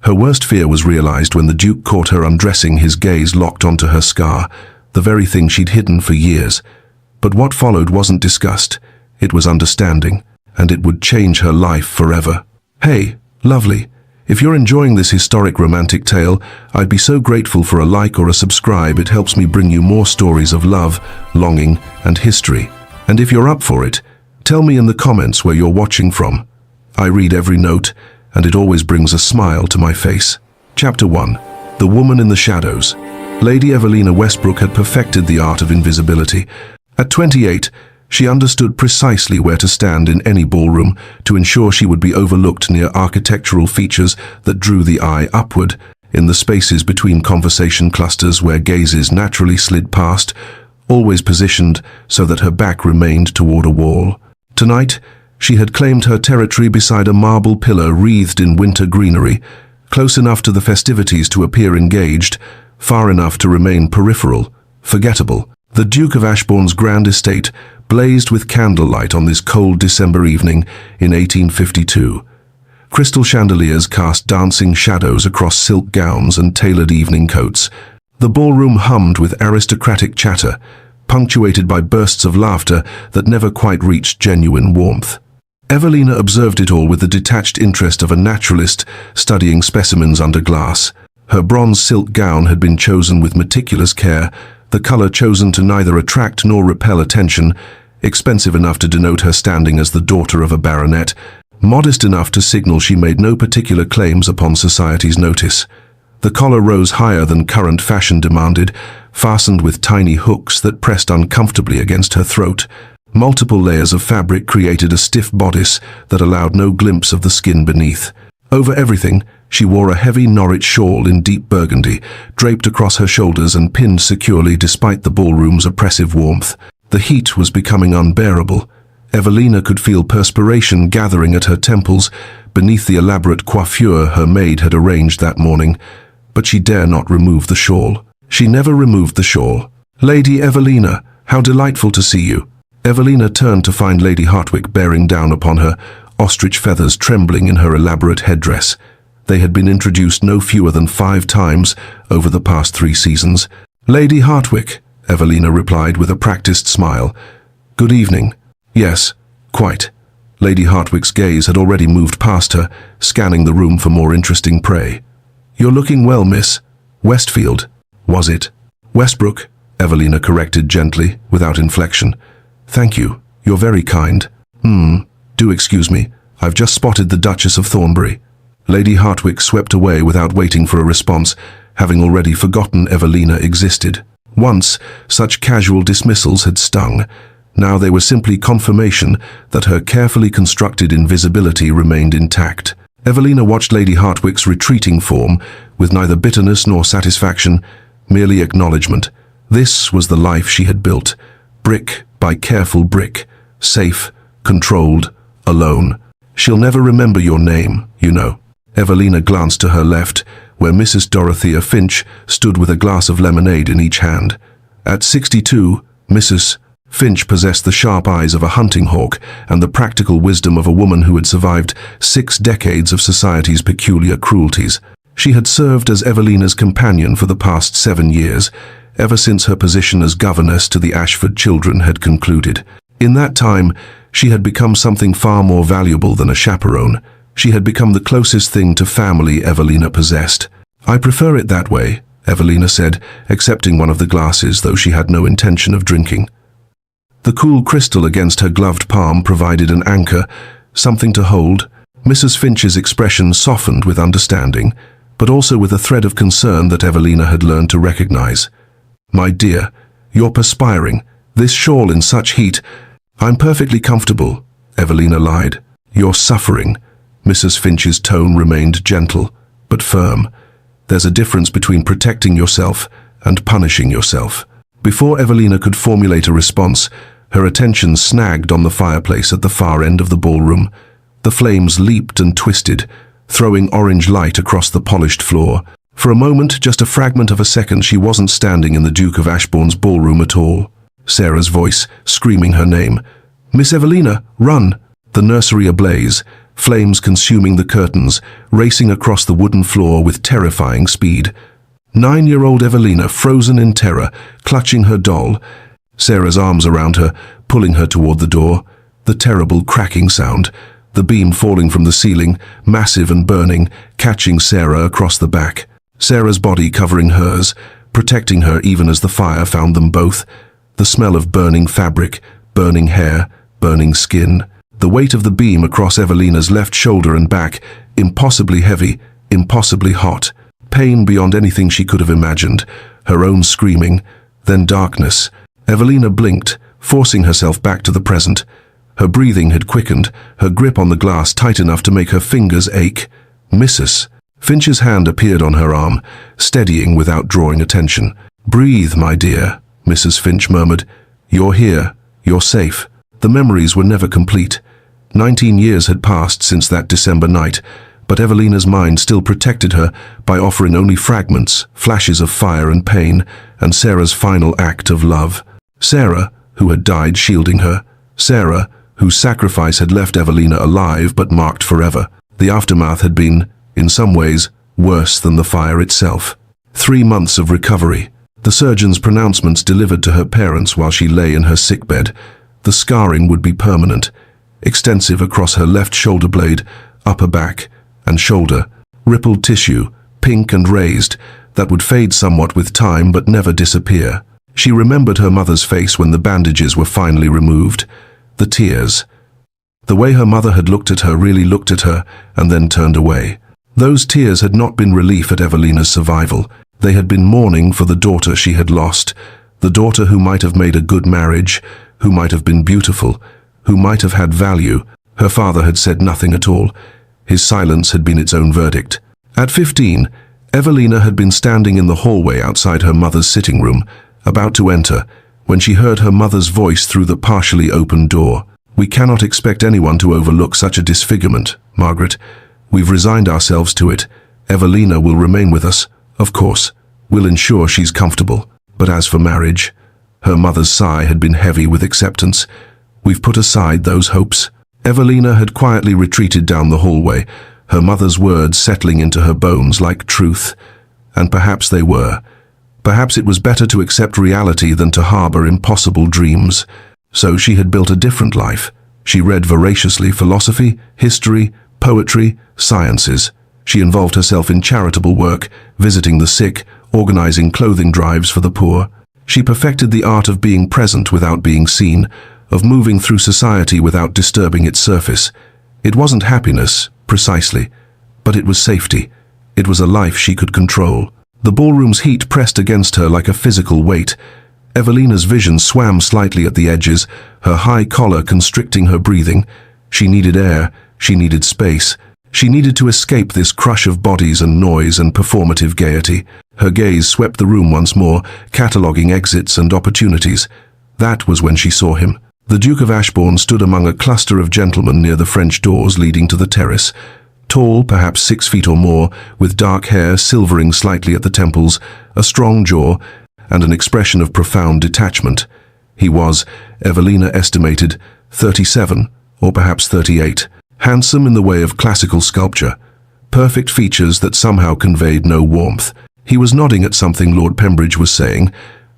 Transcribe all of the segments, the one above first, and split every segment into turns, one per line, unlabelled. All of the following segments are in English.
Her worst fear was realized when the Duke caught her undressing, his gaze locked onto her scar, the very thing she'd hidden for years. But what followed wasn't disgust, it was understanding, and it would change her life forever. Hey, lovely, if you're enjoying this historic romantic tale, I'd be so grateful for a like or a subscribe. It helps me bring you more stories of love, longing, and history. And if you're up for it, tell me in the comments where you're watching from. I read every note, and it always brings a smile to my face. Chapter 1. The Woman in the Shadows. Lady Evelina Westbrook had perfected the art of invisibility. At 28, she understood precisely where to stand in any ballroom to ensure she would be overlooked near architectural features that drew the eye upward, in the spaces between conversation clusters where gazes naturally slid past, always positioned so that her back remained toward a wall. Tonight, she had claimed her territory beside a marble pillar wreathed in winter greenery, close enough to the festivities to appear engaged, far enough to remain peripheral, forgettable. The Duke of Ashbourne's grand estate blazed with candlelight on this cold December evening in 1852. Crystal chandeliers cast dancing shadows across silk gowns and tailored evening coats. The ballroom hummed with aristocratic chatter, punctuated by bursts of laughter that never quite reached genuine warmth. Evelina observed it all with the detached interest of a naturalist studying specimens under glass. Her bronze silk gown had been chosen with meticulous care, the color chosen to neither attract nor repel attention, expensive enough to denote her standing as the daughter of a baronet, modest enough to signal she made no particular claims upon society's notice. The collar rose higher than current fashion demanded, fastened with tiny hooks that pressed uncomfortably against her throat. Multiple layers of fabric created a stiff bodice that allowed no glimpse of the skin beneath. Over everything, she wore a heavy Norwich shawl in deep burgundy, draped across her shoulders and pinned securely despite the ballroom's oppressive warmth. The heat was becoming unbearable. Evelina could feel perspiration gathering at her temples beneath the elaborate coiffure her maid had arranged that morning, but she dare not remove the shawl. She never removed the shawl. "Lady Evelina, how delightful to see you." Evelina turned to find Lady Hartwick bearing down upon her, ostrich feathers trembling in her elaborate headdress. They had been introduced no fewer than 5 times over the past 3 seasons. "Lady Hartwick," Evelina replied with a practiced smile. "Good evening." "Yes, quite." Lady Hartwick's gaze had already moved past her, scanning the room for more interesting prey. "You're looking well, Miss Westfield." "Was it Westbrook?" Evelina corrected gently, without inflection. "Thank you. You're very kind." Do excuse me. I've just spotted the Duchess of Thornbury." Lady Hartwick swept away without waiting for a response, having already forgotten Evelina existed. Once, such casual dismissals had stung. Now they were simply confirmation that her carefully constructed invisibility remained intact. Evelina watched Lady Hartwick's retreating form with neither bitterness nor satisfaction, merely acknowledgement. This was the life she had built, brick by careful brick, safe, controlled, alone. "She'll never remember your name, you know." Evelina glanced to her left, where Mrs. Dorothea Finch stood with a glass of lemonade in each hand. At 62, Mrs. Finch possessed the sharp eyes of a hunting hawk and the practical wisdom of a woman who had survived 6 decades of society's peculiar cruelties. She had served as Evelina's companion for the past 7 years, ever since her position as governess to the Ashford children had concluded. In that time, she had become something far more valuable than a chaperone. She had become the closest thing to family Evelina possessed. "I prefer it that way," Evelina said, accepting one of the glasses, though she had no intention of drinking. The cool crystal against her gloved palm provided an anchor, something to hold. Mrs. Finch's expression softened with understanding, but also with a thread of concern that Evelina had learned to recognize. "My dear, you're perspiring. This shawl in such heat—" "I'm perfectly comfortable," Evelina lied. "You're suffering." Mrs. Finch's tone remained gentle, but firm. "There's a difference between protecting yourself and punishing yourself." Before Evelina could formulate a response, her attention snagged on the fireplace at the far end of the ballroom. The flames leaped and twisted, throwing orange light across the polished floor. For a moment, just a fragment of a second, she wasn't standing in the Duke of Ashbourne's ballroom at all. Sarah's voice, screaming her name. "Miss Evelina, run!" The nursery ablaze, flames consuming the curtains, racing across the wooden floor with terrifying speed. 9-year-old Evelina, frozen in terror, clutching her doll. Sarah's arms around her, pulling her toward the door. The terrible cracking sound, the beam falling from the ceiling, massive and burning, catching Sarah across the back. Sarah's body covering hers, protecting her even as the fire found them both. The smell of burning fabric, burning hair, burning skin. The weight of the beam across Evelina's left shoulder and back, impossibly heavy, impossibly hot. Pain beyond anything she could have imagined. Her own screaming. Then darkness. Evelina blinked, forcing herself back to the present. Her breathing had quickened, her grip on the glass tight enough to make her fingers ache. Mrs. Finch's hand appeared on her arm, steadying without drawing attention. "Breathe, my dear," Mrs. Finch murmured. "You're here. You're safe." The memories were never complete. 19 years had passed since that December night, but Evelina's mind still protected her by offering only fragments, flashes of fire and pain, and Sarah's final act of love. Sarah, who had died shielding her. Sarah, whose sacrifice had left Evelina alive but marked forever. The aftermath had been, in some ways, worse than the fire itself. 3 months of recovery. The surgeon's pronouncements delivered to her parents while she lay in her sickbed. The scarring would be permanent, extensive across her left shoulder blade, upper back, and shoulder. Rippled tissue, pink and raised, that would fade somewhat with time but never disappear. She remembered her mother's face when the bandages were finally removed. The tears. The way her mother had looked at her, really looked at her, and then turned away. Those tears had not been relief at Evelina's survival. They had been mourning for the daughter she had lost, the daughter who might have made a good marriage, who might have been beautiful, who might have had value. Her father had said nothing at all. His silence had been its own verdict. At 15, Evelina had been standing in the hallway outside her mother's sitting room, about to enter, when she heard her mother's voice through the partially open door. "We cannot expect anyone to overlook such a disfigurement, Margaret. We've resigned ourselves to it. Evelina will remain with us, of course. We'll ensure she's comfortable. But as for marriage..." Her mother's sigh had been heavy with acceptance. "We've put aside those hopes." Evelina had quietly retreated down the hallway, her mother's words settling into her bones like truth. And perhaps they were. Perhaps it was better to accept reality than to harbor impossible dreams. So she had built a different life. She read voraciously philosophy, history, poetry, sciences. She involved herself in charitable work, visiting the sick, organizing clothing drives for the poor. She perfected the art of being present without being seen, of moving through society without disturbing its surface. It wasn't happiness, precisely, but it was safety. It was a life she could control. The ballroom's heat pressed against her like a physical weight. Evelina's vision swam slightly at the edges, her high collar constricting her breathing. She needed air, she needed space. She needed to escape this crush of bodies and noise and performative gaiety. Her gaze swept the room once more, cataloguing exits and opportunities. That was when she saw him. The Duke of Ashbourne stood among a cluster of gentlemen near the French doors leading to the terrace. Tall, perhaps 6 feet or more, with dark hair silvering slightly at the temples, a strong jaw, and an expression of profound detachment. He was, Evelina estimated, 37, or perhaps 38. Handsome in the way of classical sculpture. Perfect features that somehow conveyed no warmth. He was nodding at something Lord Pembridge was saying,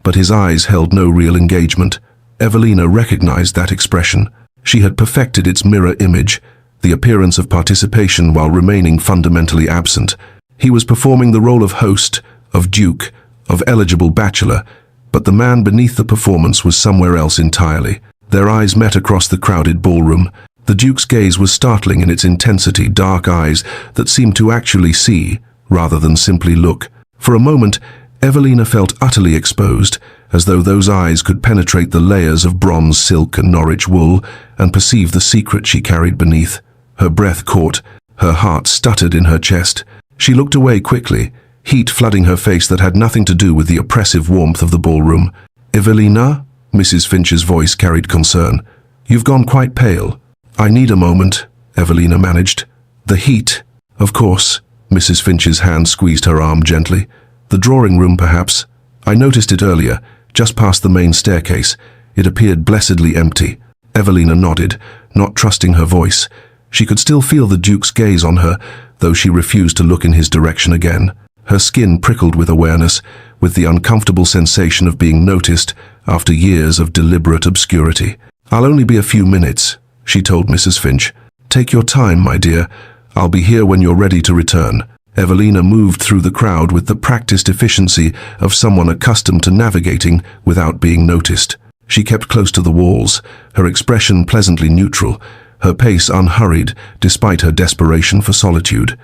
but his eyes held no real engagement. Evelina recognized that expression. She had perfected its mirror image, the appearance of participation while remaining fundamentally absent. He was performing the role of host, of duke, of eligible bachelor, but the man beneath the performance was somewhere else entirely. Their eyes met across the crowded ballroom. The Duke's gaze was startling in its intensity, dark eyes that seemed to actually see, rather than simply look. For a moment, Evelina felt utterly exposed, as though those eyes could penetrate the layers of bronze silk and Norwich wool and perceive the secret she carried beneath. Her breath caught, her heart stuttered in her chest. She looked away quickly, heat flooding her face that had nothing to do with the oppressive warmth of the ballroom. "Evelina?" Mrs. Finch's voice carried concern. "You've gone quite pale." "I need a moment," Evelina managed. "The heat." "Of course." Mrs. Finch's hand squeezed her arm gently. "The drawing room, perhaps. I noticed it earlier, just past the main staircase. It appeared blessedly empty." Evelina nodded, not trusting her voice. She could still feel the Duke's gaze on her, though she refused to look in his direction again. Her skin prickled with awareness, with the uncomfortable sensation of being noticed after years of deliberate obscurity. "I'll only be a few minutes," she told Mrs. Finch. "Take your time, my dear. I'll be here when you're ready to return." Evelina moved through the crowd with the practiced efficiency of someone accustomed to navigating without being noticed. She kept close to the walls, her expression pleasantly neutral, her pace unhurried despite her desperation for solitude.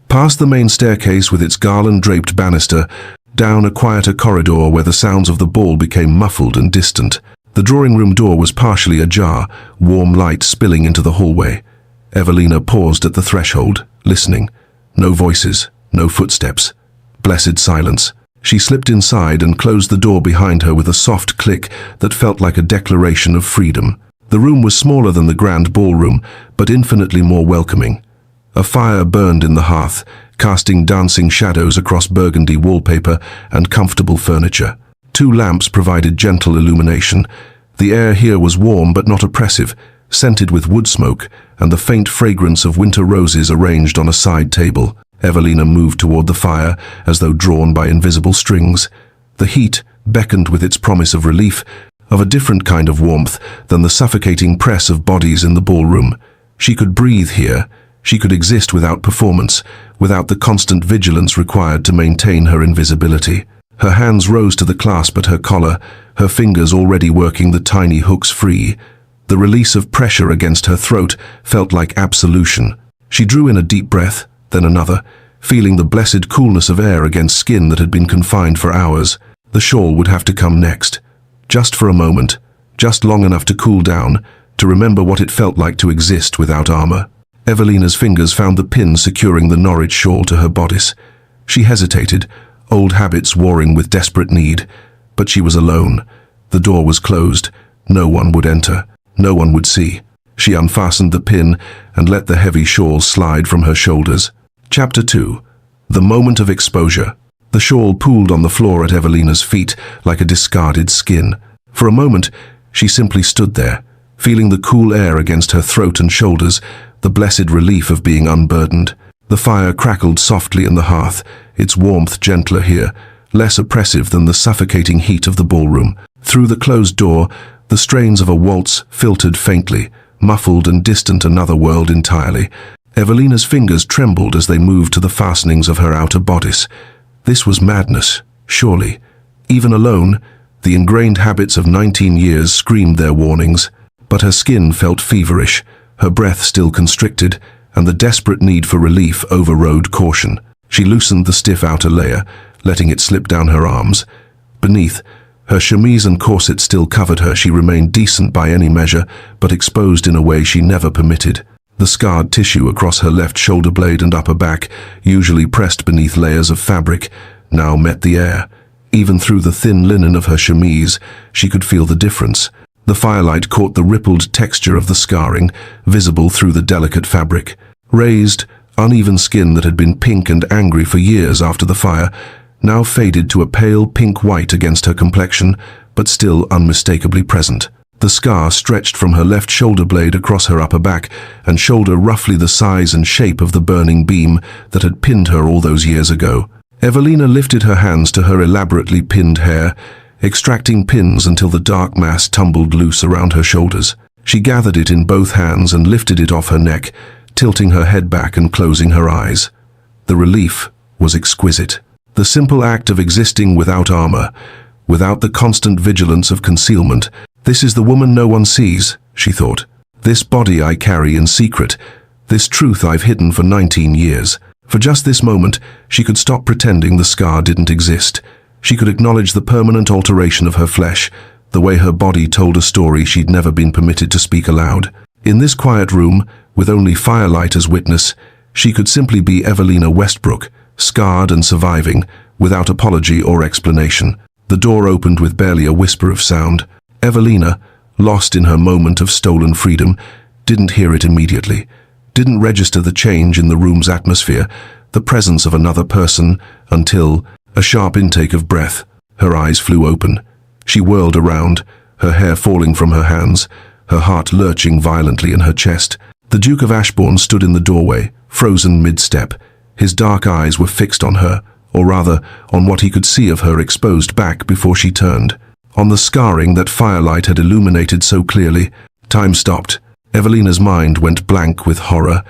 Past the main staircase with its garland-draped banister, down a quieter corridor where the sounds of the ball became muffled and distant. The drawing-room door was partially ajar, warm light spilling into the hallway. Evelina paused at the threshold, listening. No voices, no footsteps. Blessed silence. She slipped inside and closed the door behind her with a soft click that felt like a declaration of freedom. The room was smaller than the grand ballroom, but infinitely more welcoming. A fire burned in the hearth, casting dancing shadows across burgundy wallpaper and comfortable furniture. 2 lamps provided gentle illumination. The air here was warm but not oppressive, scented with wood smoke and the faint fragrance of winter roses arranged on a side table. Evelina moved toward the fire as though drawn by invisible strings. The heat beckoned with its promise of relief, of a different kind of warmth than the suffocating press of bodies in the ballroom. She could breathe here. She could exist without performance, without the constant vigilance required to maintain her invisibility. Her hands rose to the clasp at her collar, her fingers already working the tiny hooks free. The release of pressure against her throat felt like absolution. She drew in a deep breath, then another, feeling the blessed coolness of air against skin that had been confined for hours. The shawl would have to come next. Just for a moment, just long enough to cool down, to remember what it felt like to exist without armor. Evelina's fingers found the pin securing the Norwich shawl to her bodice. She hesitated, old habits warring with desperate need, but she was alone. The door was closed. No one would enter. No one would see. She unfastened the pin and let the heavy shawl slide from her shoulders. Chapter 2. The moment of exposure. The shawl pooled on the floor at Evelina's feet like a discarded skin. For a moment, she simply stood there, feeling the cool air against her throat and shoulders, the blessed relief of being unburdened. The fire crackled softly in the hearth, its warmth gentler here, less oppressive than the suffocating heat of the ballroom. Through the closed door, the strains of a waltz filtered faintly, muffled and distant another world entirely. Evelina's fingers trembled as they moved to the fastenings of her outer bodice. This was madness, surely. Even alone, the ingrained habits of 19 years screamed their warnings. But her skin felt feverish, her breath still constricted, and the desperate need for relief overrode caution. She loosened the stiff outer layer, letting it slip down her arms. Beneath, her chemise and corset still covered her. She remained decent by any measure, but exposed in a way she never permitted. The scarred tissue across her left shoulder blade and upper back, usually pressed beneath layers of fabric, now met the air. Even through the thin linen of her chemise, she could feel the difference. The firelight caught the rippled texture of the scarring, visible through the delicate fabric. Raised, uneven skin that had been pink and angry for years after the fire, now faded to a pale pink-white against her complexion, but still unmistakably present. The scar stretched from her left shoulder blade across her upper back, and shoulder roughly the size and shape of the burning beam that had pinned her all those years ago. Evelina lifted her hands to her elaborately pinned hair, extracting pins until the dark mass tumbled loose around her shoulders. She gathered it in both hands and lifted it off her neck, tilting her head back and closing her eyes. The relief was exquisite. The simple act of existing without armor, without the constant vigilance of concealment. This is the woman no one sees, she thought. This body I carry in secret, this truth I've hidden for 19 years. For just this moment, she could stop pretending the scar didn't exist. She could acknowledge the permanent alteration of her flesh, the way her body told a story she'd never been permitted to speak aloud. In this quiet room, with only firelight as witness, she could simply be Evelina Westbrook, scarred and surviving, without apology or explanation. The door opened with barely a whisper of sound. Evelina, lost in her moment of stolen freedom, didn't hear it immediately, didn't register the change in the room's atmosphere, the presence of another person, until a sharp intake of breath. Her eyes flew open. She whirled around, her hair falling from her hands, her heart lurching violently in her chest. The Duke of Ashbourne stood in the doorway, frozen mid-step. His dark eyes were fixed on her, or rather, on what he could see of her exposed back before she turned. On the scarring that firelight had illuminated so clearly. Time stopped. Evelina's mind went blank with horror.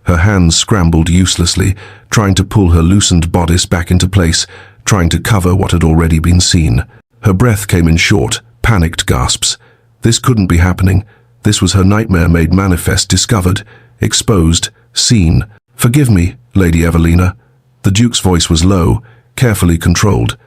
Her hands scrambled uselessly, trying to pull her loosened bodice back into place, trying to cover what had already been seen. Her breath came in short, panicked gasps. This couldn't be happening. This was her nightmare made manifest, discovered, exposed, seen. "Forgive me, Lady Evelina." The Duke's voice was low, carefully controlled.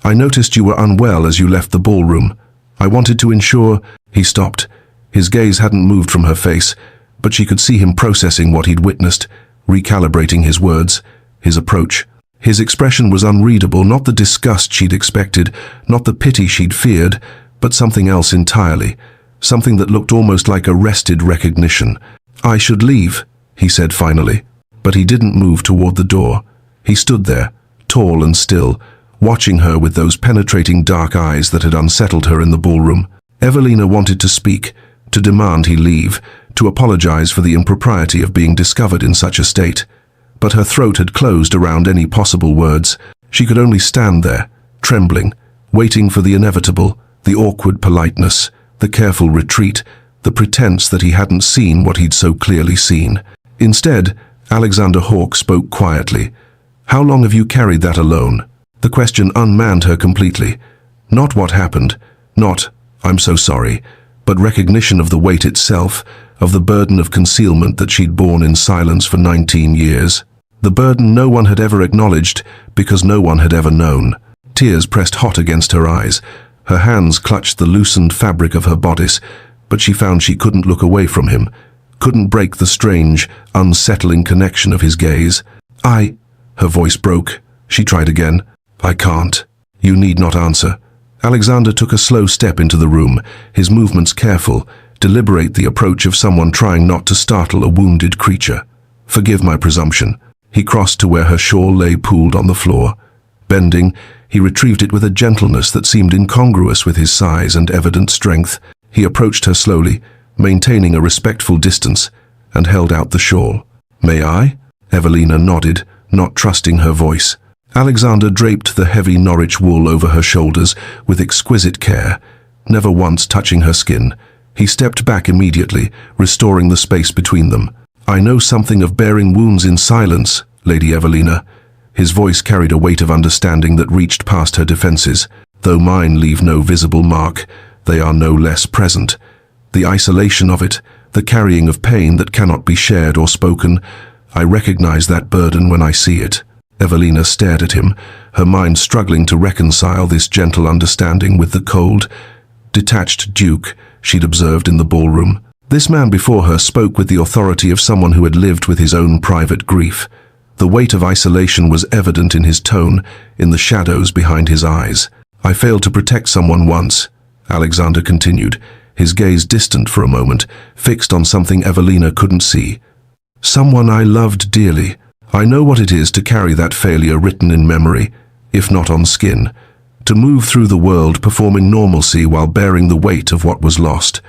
"I noticed you were unwell as you left the ballroom. I wanted to ensure—" He stopped. His gaze hadn't moved from her face, but she could see him processing what he'd witnessed, recalibrating his words, his approach. His expression was unreadable, not the disgust she'd expected, not the pity she'd feared, but something else entirely, something that looked almost like arrested recognition. "I should leave," he said finally, but he didn't move toward the door. He stood there, tall and still, watching her with those penetrating dark eyes that had unsettled her in the ballroom. Evelina wanted to speak, to demand he leave, to apologize for the impropriety of being discovered in such a state. But her throat had closed around any possible words. She could only stand there, trembling, waiting for the inevitable, the awkward politeness, the careful retreat, the pretense that he hadn't seen what he'd so clearly seen. Instead, Alexander Hawke spoke quietly. "How long have you carried that alone?" The question unmanned her completely. Not what happened, not, "I'm so sorry," but recognition of the weight itself, of the burden of concealment that she'd borne in silence for 19 years. The burden no one had ever acknowledged because no one had ever known. Tears pressed hot against her eyes. Her hands clutched the loosened fabric of her bodice, but she found she couldn't look away from him, couldn't break the strange, unsettling connection of his gaze. Her voice broke. She tried again. "I can't. You need not answer." Alexander took a slow step into the room, his movements careful, deliberate, the approach of someone trying not to startle a wounded creature. "Forgive my presumption." He crossed to where her shawl lay pooled on the floor. Bending, he retrieved it with a gentleness that seemed incongruous with his size and evident strength. He approached her slowly, maintaining a respectful distance, and held out the shawl. "May I?" Evelina nodded, not trusting her voice. Alexander draped the heavy Norwich wool over her shoulders with exquisite care, never once touching her skin. He stepped back immediately, restoring the space between them. "I know something of bearing wounds in silence, Lady Evelina." His voice carried a weight of understanding that reached past her defenses. "Though mine leave no visible mark, they are no less present. The isolation of it, the carrying of pain that cannot be shared or spoken, I recognize that burden when I see it." Evelina stared at him, her mind struggling to reconcile this gentle understanding with the cold, detached Duke she'd observed in the ballroom. This man before her spoke with the authority of someone who had lived with his own private grief. The weight of isolation was evident in his tone, in the shadows behind his eyes. "I failed to protect someone once," Alexander continued, his gaze distant for a moment, fixed on something Evelina couldn't see. "Someone I loved dearly. I know what it is to carry that failure written in memory, if not on skin, to move through the world performing normalcy while bearing the weight of what was lost."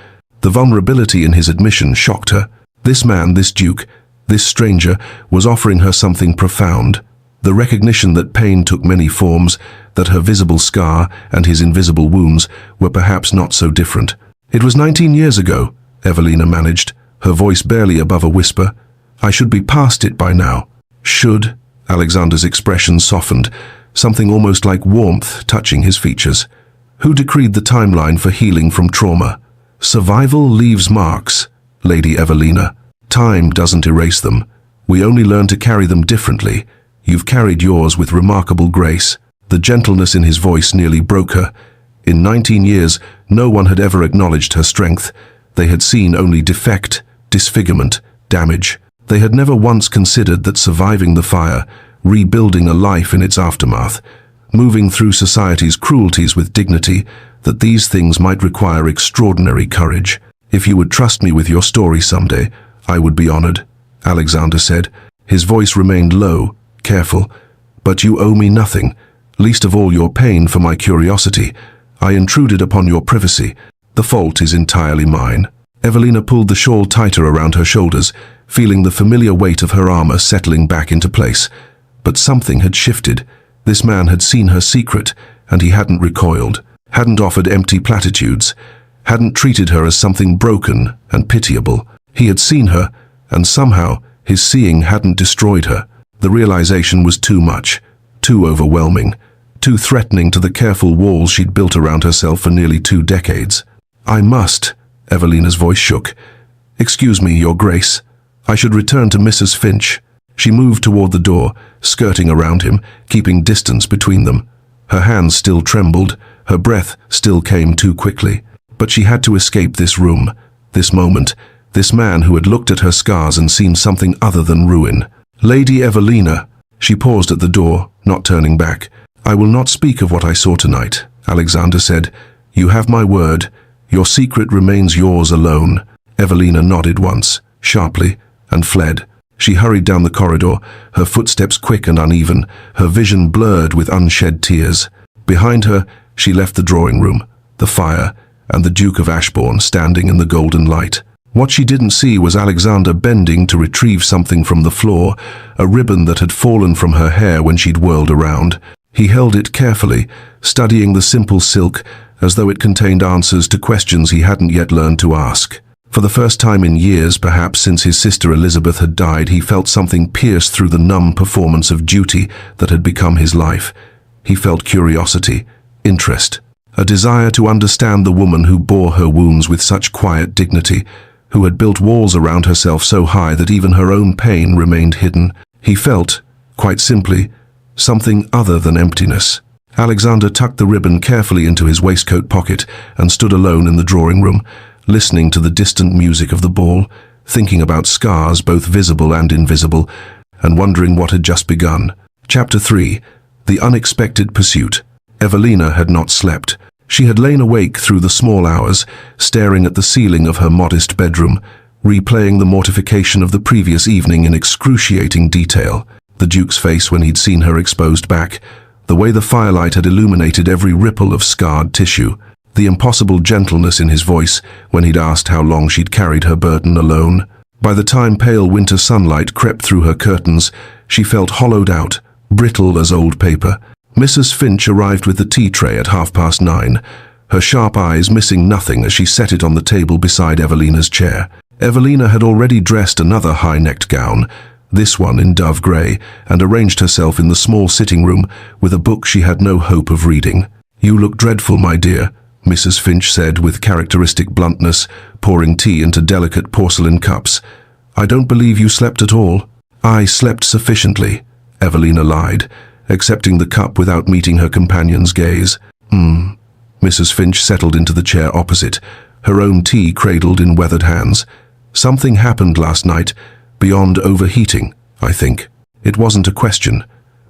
The vulnerability in his admission shocked her. This man, this Duke, this stranger, was offering her something profound. The recognition that pain took many forms, that her visible scar and his invisible wounds were perhaps not so different. "It was 19 years ago," Evelina managed, her voice barely above a whisper. "I should be past it by now." "Should?" Alexander's expression softened, something almost like warmth touching his features. "Who decreed the timeline for healing from trauma?" "Survival leaves marks, Lady Evelina. Time doesn't erase them. We only learn to carry them differently. You've carried yours with remarkable grace." The gentleness in his voice nearly broke her. In 19 years, no one had ever acknowledged her strength. They had seen only defect, disfigurement, damage. They had never once considered that surviving the fire, rebuilding a life in its aftermath, moving through society's cruelties with dignity, that these things might require extraordinary courage. "If you would trust me with your story someday, I would be honored," Alexander said. His voice remained low, careful. "But you owe me nothing, least of all your pain for my curiosity. I intruded upon your privacy. The fault is entirely mine." Evelina pulled the shawl tighter around her shoulders, feeling the familiar weight of her armor settling back into place. But something had shifted. This man had seen her secret, and he hadn't recoiled, hadn't offered empty platitudes, hadn't treated her as something broken and pitiable. He had seen her, and somehow his seeing hadn't destroyed her. The realization was too much, too overwhelming, too threatening to the careful walls she'd built around herself for nearly 2 decades. "I must," Evelina's voice shook. "Excuse me, Your Grace. I should return to Mrs. Finch." She moved toward the door, skirting around him, keeping distance between them. Her hands still trembled, her breath still came too quickly. But she had to escape this room, this moment, this man who had looked at her scars and seen something other than ruin. "Lady Evelina," she paused at the door, not turning back. "I will not speak of what I saw tonight," Alexander said. "You have my word. Your secret remains yours alone." Evelina nodded once, sharply, and fled. She hurried down the corridor, her footsteps quick and uneven, her vision blurred with unshed tears. Behind her, she left the drawing room, the fire, and the Duke of Ashbourne standing in the golden light. What she didn't see was Alexander bending to retrieve something from the floor, a ribbon that had fallen from her hair when she'd whirled around. He held it carefully, studying the simple silk as though it contained answers to questions he hadn't yet learned to ask. For the first time in years, perhaps since his sister Elizabeth had died, he felt something pierce through the numb performance of duty that had become his life. He felt curiosity, interest, a desire to understand the woman who bore her wounds with such quiet dignity, who had built walls around herself so high that even her own pain remained hidden. He felt, quite simply, something other than emptiness. Alexander tucked the ribbon carefully into his waistcoat pocket and stood alone in the drawing room, listening to the distant music of the ball, thinking about scars both visible and invisible, and wondering what had just begun. Chapter 3. The Unexpected Pursuit. Evelina had not slept. She had lain awake through the small hours, staring at the ceiling of her modest bedroom, replaying the mortification of the previous evening in excruciating detail. The Duke's face when he'd seen her exposed back, the way the firelight had illuminated every ripple of scarred tissue, the impossible gentleness in his voice when he'd asked how long she'd carried her burden alone. By the time pale winter sunlight crept through her curtains, she felt hollowed out, brittle as old paper. Mrs. Finch arrived with the tea tray at 9:30, her sharp eyes missing nothing as she set it on the table beside Evelina's chair. Evelina had already dressed another high-necked gown, this one in dove grey, and arranged herself in the small sitting room with a book she had no hope of reading. "You look dreadful, my dear," Mrs. Finch said with characteristic bluntness, pouring tea into delicate porcelain cups. "I don't believe you slept at all." "I slept sufficiently," Evelina lied, accepting the cup without meeting her companion's gaze. Mrs. Finch settled into the chair opposite, her own tea cradled in weathered hands. "Something happened last night, beyond overheating, I think. It wasn't a question."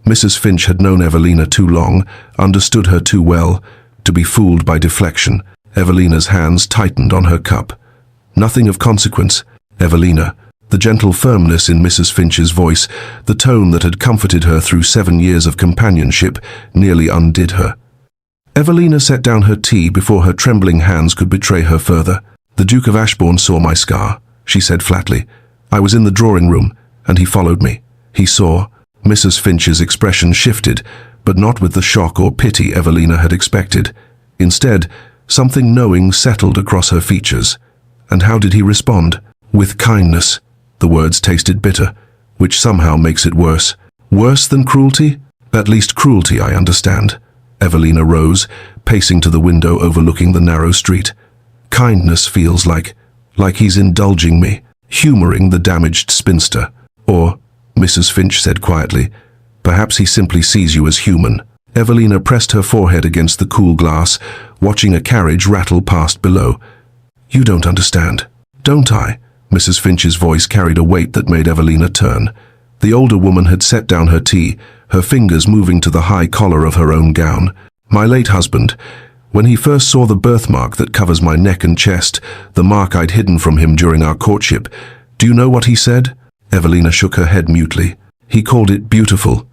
Mrs. Finch had known Evelina too long, understood her too well, to be fooled by deflection. Evelina's hands tightened on her cup. "Nothing of consequence, Evelina." The gentle firmness in Mrs. Finch's voice, the tone that had comforted her through 7 years of companionship, nearly undid her. Evelina set down her tea before her trembling hands could betray her further. "The Duke of Ashbourne saw my scar," she said flatly. "I was in the drawing room, and he followed me. He saw." Mrs. Finch's expression shifted, but not with the shock or pity Evelina had expected. Instead, something knowing settled across her features. "And how did he respond?" "With kindness." The words tasted bitter, which somehow makes it worse. "Worse than cruelty?" "At least cruelty, I understand." Evelina rose, pacing to the window overlooking the narrow street. "Kindness feels like he's indulging me, humoring the damaged spinster. Or," Mrs. Finch said quietly, "perhaps he simply sees you as human." Evelina pressed her forehead against the cool glass, watching a carriage rattle past below. "You don't understand." "Don't I?" Mrs. Finch's voice carried a weight that made Evelina turn. The older woman had set down her tea, her fingers moving to the high collar of her own gown. "My late husband, when he first saw the birthmark that covers my neck and chest, the mark I'd hidden from him during our courtship, do you know what he said?" Evelina shook her head mutely. "He called it beautiful."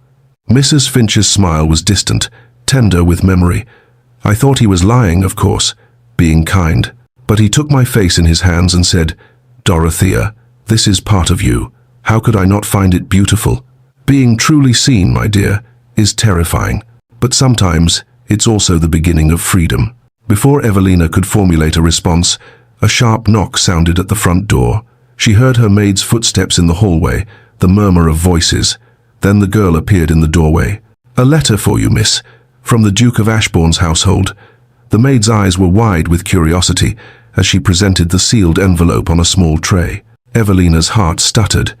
Mrs. Finch's smile was distant, tender with memory. "I thought he was lying, of course, being kind. But he took my face in his hands and said, "Dorothea, this is part of you. How could I not find it beautiful? Being truly seen, my dear, is terrifying. But sometimes it's also the beginning of freedom." Before Evelina could formulate a response, a sharp knock sounded at the front door. She heard her maid's footsteps in the hallway, the murmur of voices. Then the girl appeared in the doorway. "A letter for you, miss, from the Duke of Ashbourne's household." The maid's eyes were wide with curiosity as she presented the sealed envelope on a small tray. Evelina's heart stuttered.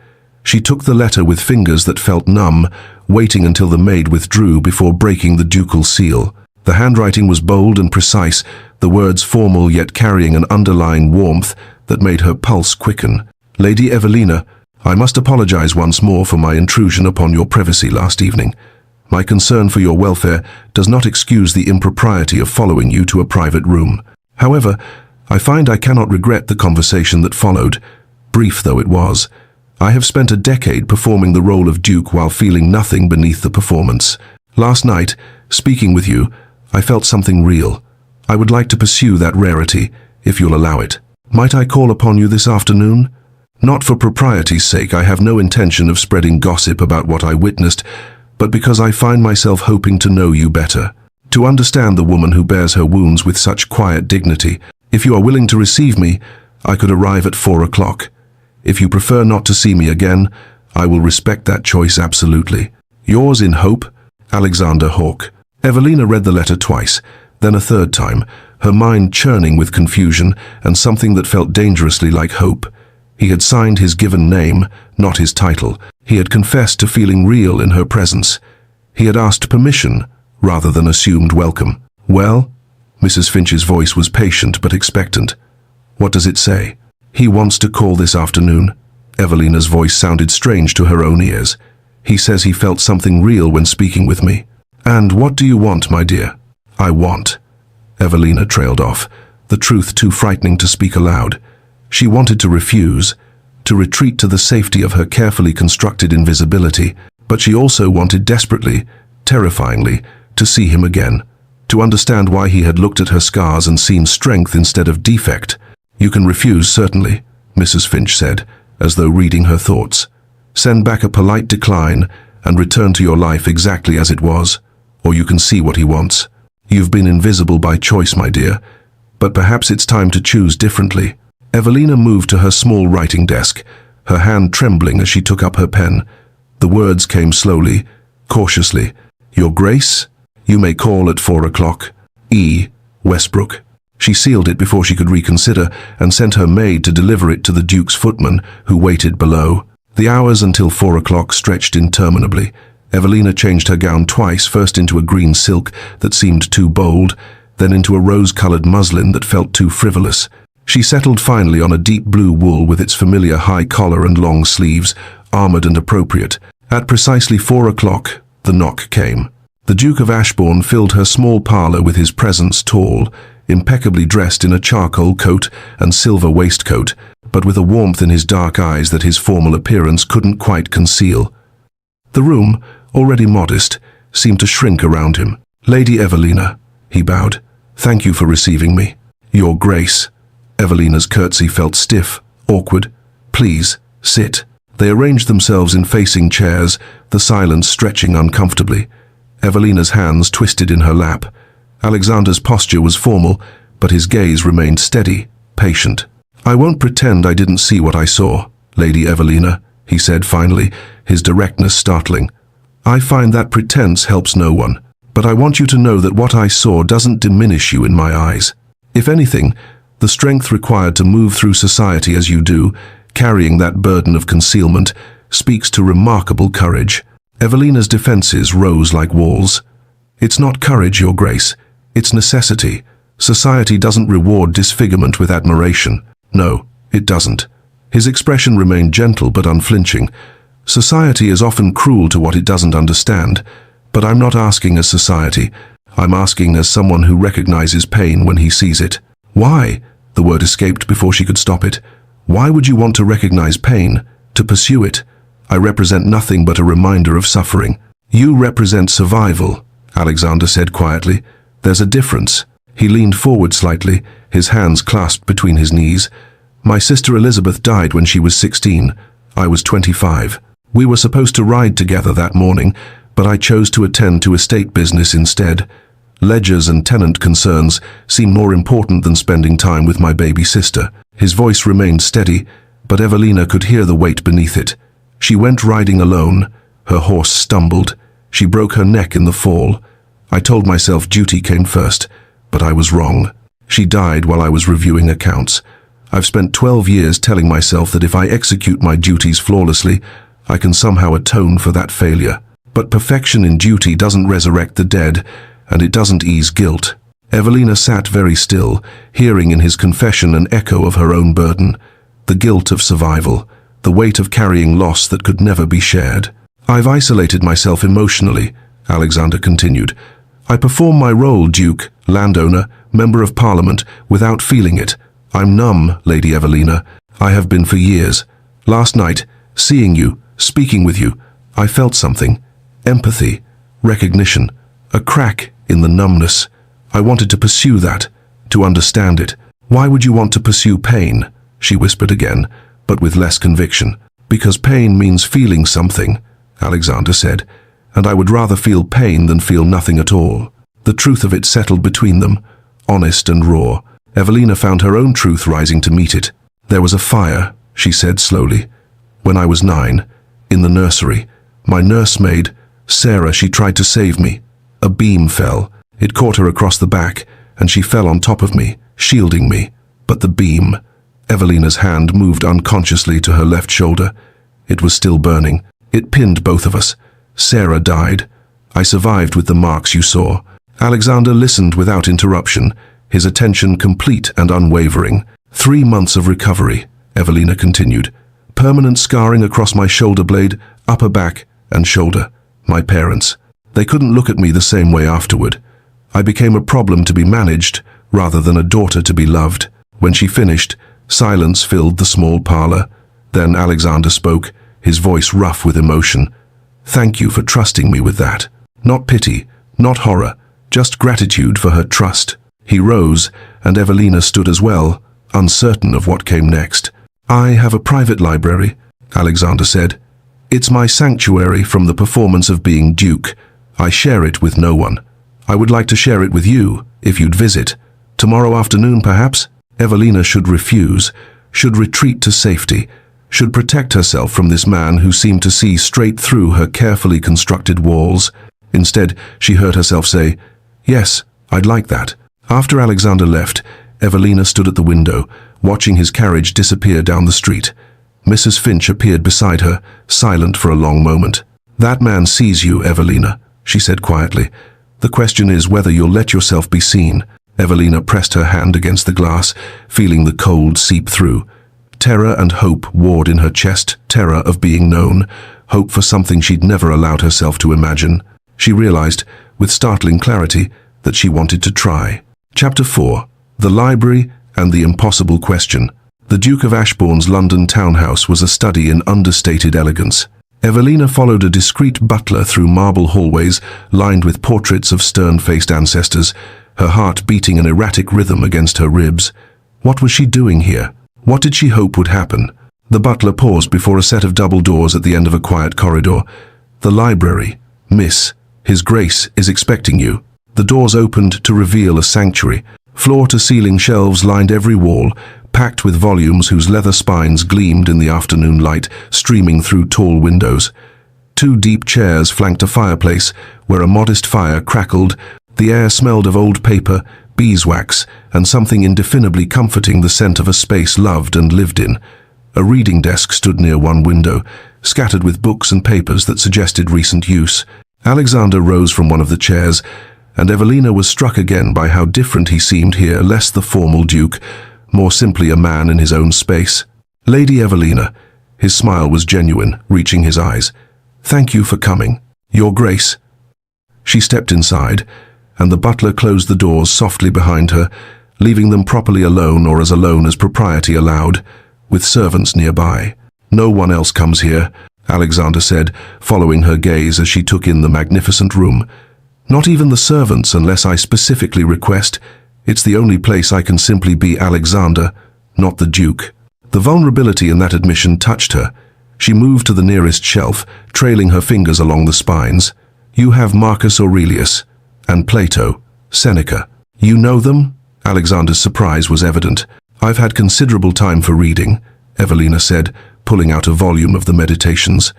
She took the letter with fingers that felt numb, waiting until the maid withdrew before breaking the ducal seal. The handwriting was bold and precise, the words formal yet carrying an underlying warmth that made her pulse quicken. "Lady Evelina, I must apologize once more for my intrusion upon your privacy last evening. My concern for your welfare does not excuse the impropriety of following you to a private room. However, I find I cannot regret the conversation that followed, brief though it was. I have spent a decade performing the role of Duke while feeling nothing beneath the performance. Last night, speaking with you, I felt something real. I would like to pursue that rarity, if you'll allow it. Might I call upon you this afternoon? Not for propriety's sake, I have no intention of spreading gossip about what I witnessed, but because I find myself hoping to know you better, to understand the woman who bears her wounds with such quiet dignity. If you are willing to receive me, I could arrive at 4 o'clock. If you prefer not to see me again, I will respect that choice absolutely. Yours in hope, Alexander Hawke." Evelina read the letter twice, then a third time, her mind churning with confusion and something that felt dangerously like hope. He had signed his given name, not his title. He had confessed to feeling real in her presence. He had asked permission, rather than assumed welcome. "Well?" Mrs. Finch's voice was patient but expectant. "What does it say?" "He wants to call this afternoon." Evelina's voice sounded strange to her own ears. "He says he felt something real when speaking with me." "And what do you want, my dear?" "I want..." Evelina trailed off, the truth too frightening to speak aloud. She wanted to refuse, to retreat to the safety of her carefully constructed invisibility, but she also wanted desperately, terrifyingly, to see him again, to understand why he had looked at her scars and seen strength instead of defect. "You can refuse, certainly," Mrs. Finch said, as though reading her thoughts. "Send back a polite decline and return to your life exactly as it was, or you can see what he wants. You've been invisible by choice, my dear, but perhaps it's time to choose differently." Evelina moved to her small writing desk, her hand trembling as she took up her pen. The words came slowly, cautiously. "Your Grace, you may call at 4 o'clock. E. Westbrook." She sealed it before she could reconsider and sent her maid to deliver it to the Duke's footman, who waited below. The hours until 4 o'clock stretched interminably. Evelina changed her gown twice, first into a green silk that seemed too bold, then into a rose-colored muslin that felt too frivolous. She settled finally on a deep blue wool with its familiar high collar and long sleeves, armored and appropriate. At precisely 4 o'clock, the knock came. The Duke of Ashbourne filled her small parlor with his presence, tall, impeccably dressed in a charcoal coat and silver waistcoat, but with a warmth in his dark eyes that his formal appearance couldn't quite conceal. The room, already modest, seemed to shrink around him. "Lady Evelina," he bowed, "thank you for receiving me." "Your Grace." Evelina's curtsy felt stiff, awkward. "Please, sit." They arranged themselves in facing chairs, the silence stretching uncomfortably. Evelina's hands twisted in her lap. Alexander's posture was formal, but his gaze remained steady, patient. "I won't pretend I didn't see what I saw, Lady Evelina," he said finally, his directness startling. "I find that pretense helps no one, but I want you to know that what I saw doesn't diminish you in my eyes. If anything, the strength required to move through society as you do, carrying that burden of concealment, speaks to remarkable courage." Evelina's defenses rose like walls. "It's not courage, Your Grace. It's necessity. Society doesn't reward disfigurement with admiration. No, it doesn't." His expression remained gentle but unflinching. "Society is often cruel to what it doesn't understand, but I'm not asking as society. I'm asking as someone who recognizes pain when he sees it." "Why?" The word escaped before she could stop it. "Why would you want to recognize pain, to pursue it? I represent nothing but a reminder of suffering." "You represent survival," Alexander said quietly. "There's a difference." He leaned forward slightly, his hands clasped between his knees. My sister Elizabeth died when she was 16. I was 25. We were supposed to ride together that morning, but I chose to attend to estate business instead. Ledgers and tenant concerns seemed more important than spending time with my baby sister. His voice remained steady, but Evelina could hear the weight beneath it. She went riding alone. Her horse stumbled. She broke her neck in the fall. I told myself duty came first, but I was wrong. She died while I was reviewing accounts. I've spent 12 years telling myself that if I execute my duties flawlessly, I can somehow atone for that failure. But perfection in duty doesn't resurrect the dead, and it doesn't ease guilt. Evelina sat very still, hearing in his confession an echo of her own burden. The guilt of survival, the weight of carrying loss that could never be shared. I've isolated myself emotionally, Alexander continued. I perform my role, Duke, landowner, member of Parliament, without feeling it. I'm numb, Lady Evelina. I have been for years. Last night, seeing you, speaking with you, I felt something. Empathy, recognition, a crack in the numbness. I wanted to pursue that, to understand it. Why would you want to pursue pain? She whispered again, but with less conviction. Because pain means feeling something, Alexander said, and I would rather feel pain than feel nothing at all. The truth of it settled between them, honest and raw. Evelina found her own truth rising to meet it. There was a fire, she said slowly. When I was 9, in the nursery, my nursemaid, Sarah, she tried to save me. A beam fell. It caught her across the back, and she fell on top of me, shielding me. But the beam... Evelina's hand moved unconsciously to her left shoulder. It was still burning. It pinned both of us. Sarah died. I survived with the marks you saw. Alexander listened without interruption, his attention complete and unwavering. 3 months of recovery, Evelina continued. Permanent scarring across my shoulder blade, upper back, and shoulder. My parents. They couldn't look at me the same way afterward. I became a problem to be managed, rather than a daughter to be loved. When she finished, silence filled the small parlor. Then Alexander spoke, his voice rough with emotion. Thank you for trusting me with that. Not pity, not horror, just gratitude for her trust. He rose, and Evelina stood as well, uncertain of what came next. I have a private library, Alexander said. It's my sanctuary from the performance of being Duke. I share it with no one. I would like to share it with you, if you'd visit. Tomorrow afternoon, perhaps? Evelina should refuse, should retreat to safety, should protect herself from this man who seemed to see straight through her carefully constructed walls. Instead, she heard herself say, Yes, I'd like that. After Alexander left, Evelina stood at the window, watching his carriage disappear down the street. Mrs. Finch appeared beside her, silent for a long moment. That man sees you, Evelina, she said quietly. The question is whether you'll let yourself be seen. Evelina pressed her hand against the glass, feeling the cold seep through. Terror and hope warred in her chest, terror of being known, hope for something she'd never allowed herself to imagine. She realized, with startling clarity, that she wanted to try. Chapter 4. The Library and the Impossible Question. The Duke of Ashbourne's London townhouse was a study in understated elegance. Evelina followed a discreet butler through marble hallways lined with portraits of stern-faced ancestors, her heart beating an erratic rhythm against her ribs. What was she doing here? What did she hope would happen? The butler paused before a set of double doors at the end of a quiet corridor. The library. Miss, His Grace is expecting you. The doors opened to reveal a sanctuary. Floor-to-ceiling shelves lined every wall, packed with volumes whose leather spines gleamed in the afternoon light, streaming through tall windows. 2 deep chairs flanked a fireplace, where a modest fire crackled. The air smelled of old paper, beeswax, and something indefinably comforting, the scent of a space loved and lived in. A reading desk stood near one window, scattered with books and papers that suggested recent use. Alexander rose from one of the chairs, and Evelina was struck again by how different he seemed here, less the formal Duke, more simply a man in his own space. Lady Evelina, his smile was genuine, reaching his eyes. Thank you for coming. Your Grace. She stepped inside, and the butler closed the doors softly behind her, leaving them properly alone, or as alone as propriety allowed, with servants nearby. No one else comes here, Alexander said, following her gaze as she took in the magnificent room. Not even the servants, unless I specifically request. It's the only place I can simply be Alexander, not the Duke. The vulnerability in that admission touched her. She moved to the nearest shelf, trailing her fingers along the spines. You have Marcus Aurelius, and Plato, Seneca. You know them? Alexander's surprise was evident. I've had considerable time for reading, Evelina said, pulling out a volume of the Meditations.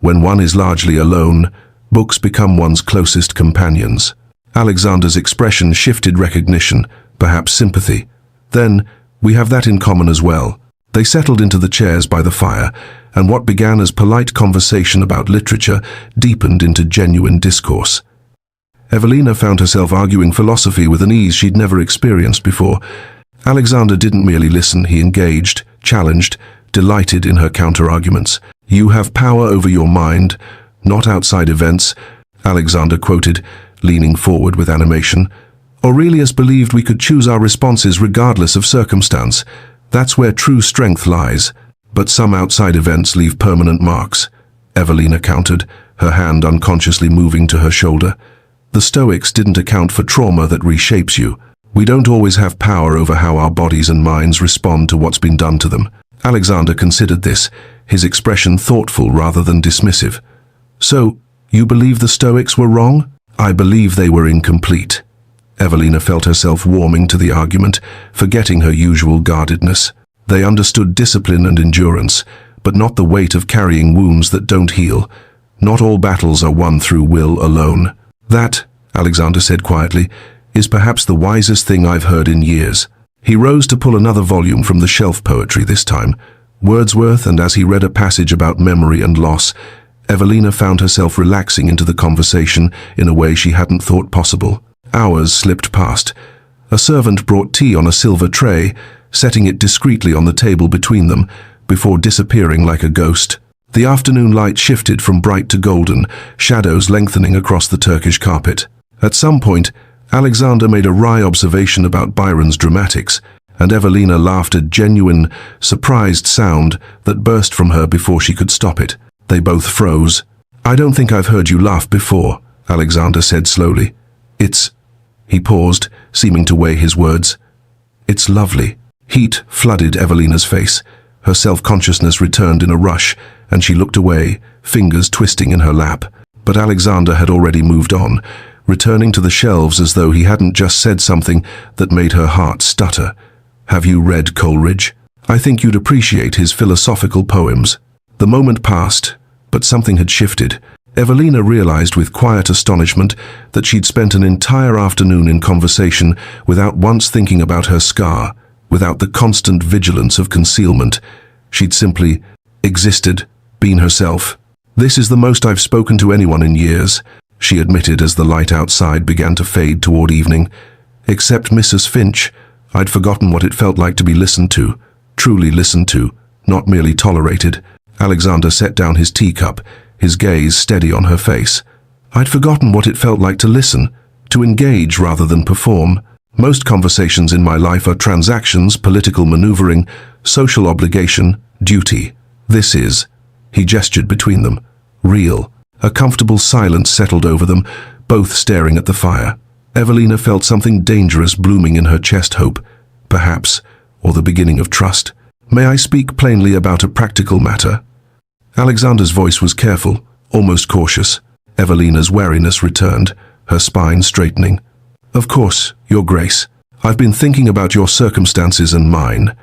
When one is largely alone, books become one's closest companions. Alexander's expression shifted recognition, perhaps sympathy. Then, we have that in common as well. They settled into the chairs by the fire, and what began as polite conversation about literature deepened into genuine discourse. Evelina found herself arguing philosophy with an ease she'd never experienced before. Alexander didn't merely listen, he engaged, challenged, delighted in her counter-arguments. You have power over your mind, not outside events, Alexander quoted, leaning forward with animation. Aurelius believed we could choose our responses regardless of circumstance. That's where true strength lies. But some outside events leave permanent marks, Evelina countered, her hand unconsciously moving to her shoulder. The Stoics didn't account for trauma that reshapes you. We don't always have power over how our bodies and minds respond to what's been done to them. Alexander considered this, his expression thoughtful rather than dismissive. So, you believe the Stoics were wrong? I believe they were incomplete. Evelina felt herself warming to the argument, forgetting her usual guardedness. They understood discipline and endurance, but not the weight of carrying wounds that don't heal. Not all battles are won through will alone. That, Alexander said quietly, is perhaps the wisest thing I've heard in years. He rose to pull another volume from the shelf, poetry this time, Wordsworth, and as he read a passage about memory and loss, Evelina found herself relaxing into the conversation in a way she hadn't thought possible. Hours slipped past. A servant brought tea on a silver tray, setting it discreetly on the table between them, before disappearing like a ghost. The afternoon light shifted from bright to golden, shadows lengthening across the Turkish carpet. At some point, Alexander made a wry observation about Byron's dramatics, and Evelina laughed a genuine, surprised sound that burst from her before she could stop it. They both froze. I don't think I've heard you laugh before, Alexander said slowly. It's... He paused, seeming to weigh his words. It's lovely. Heat flooded Evelina's face. Her self-consciousness returned in a rush, and she looked away, fingers twisting in her lap. But Alexander had already moved on, returning to the shelves as though he hadn't just said something that made her heart stutter. Have you read Coleridge? I think you'd appreciate his philosophical poems. The moment passed, but something had shifted. Evelina realized with quiet astonishment that she'd spent an entire afternoon in conversation without once thinking about her scar, without the constant vigilance of concealment. She'd simply existed, been herself. This is the most I've spoken to anyone in years, she admitted as the light outside began to fade toward evening. Except Mrs. Finch, I'd forgotten what it felt like to be listened to, truly listened to, not merely tolerated. Alexander set down his teacup, his gaze steady on her face. I'd forgotten what it felt like to listen, to engage rather than perform. Most conversations in my life are transactions, political maneuvering, social obligation, duty. This is, he gestured between them, real. A comfortable silence settled over them, both staring at the fire. Evelina felt something dangerous blooming in her chest, hope, perhaps, or the beginning of trust. May I speak plainly about a practical matter? Alexander's voice was careful, almost cautious. Evelina's wariness returned, her spine straightening. Of course, Your Grace. I've been thinking about your circumstances and mine.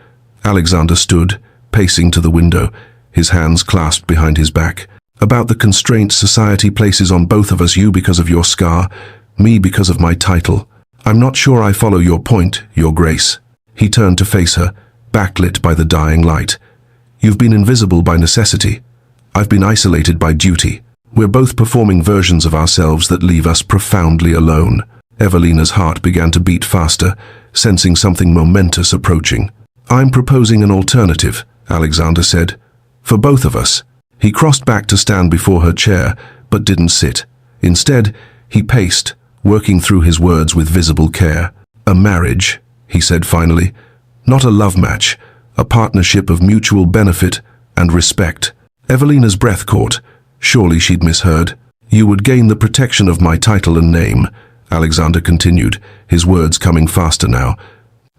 Alexander stood, pacing to the window, his hands clasped behind his back. About the constraints society places on both of us, you because of your scar, me because of my title. I'm not sure I follow your point, Your Grace. He turned to face her, backlit by the dying light. You've been invisible by necessity. I've been isolated by duty. We're both performing versions of ourselves that leave us profoundly alone. Evelina's heart began to beat faster, sensing something momentous approaching. I'm proposing an alternative, Alexander said. For both of us. He crossed back to stand before her chair, but didn't sit. Instead, he paced, working through his words with visible care. A marriage, he said finally. Not a love match, a partnership of mutual benefit and respect. Evelina's breath caught. Surely she'd misheard. You would gain the protection of my title and name, Alexander continued, his words coming faster now.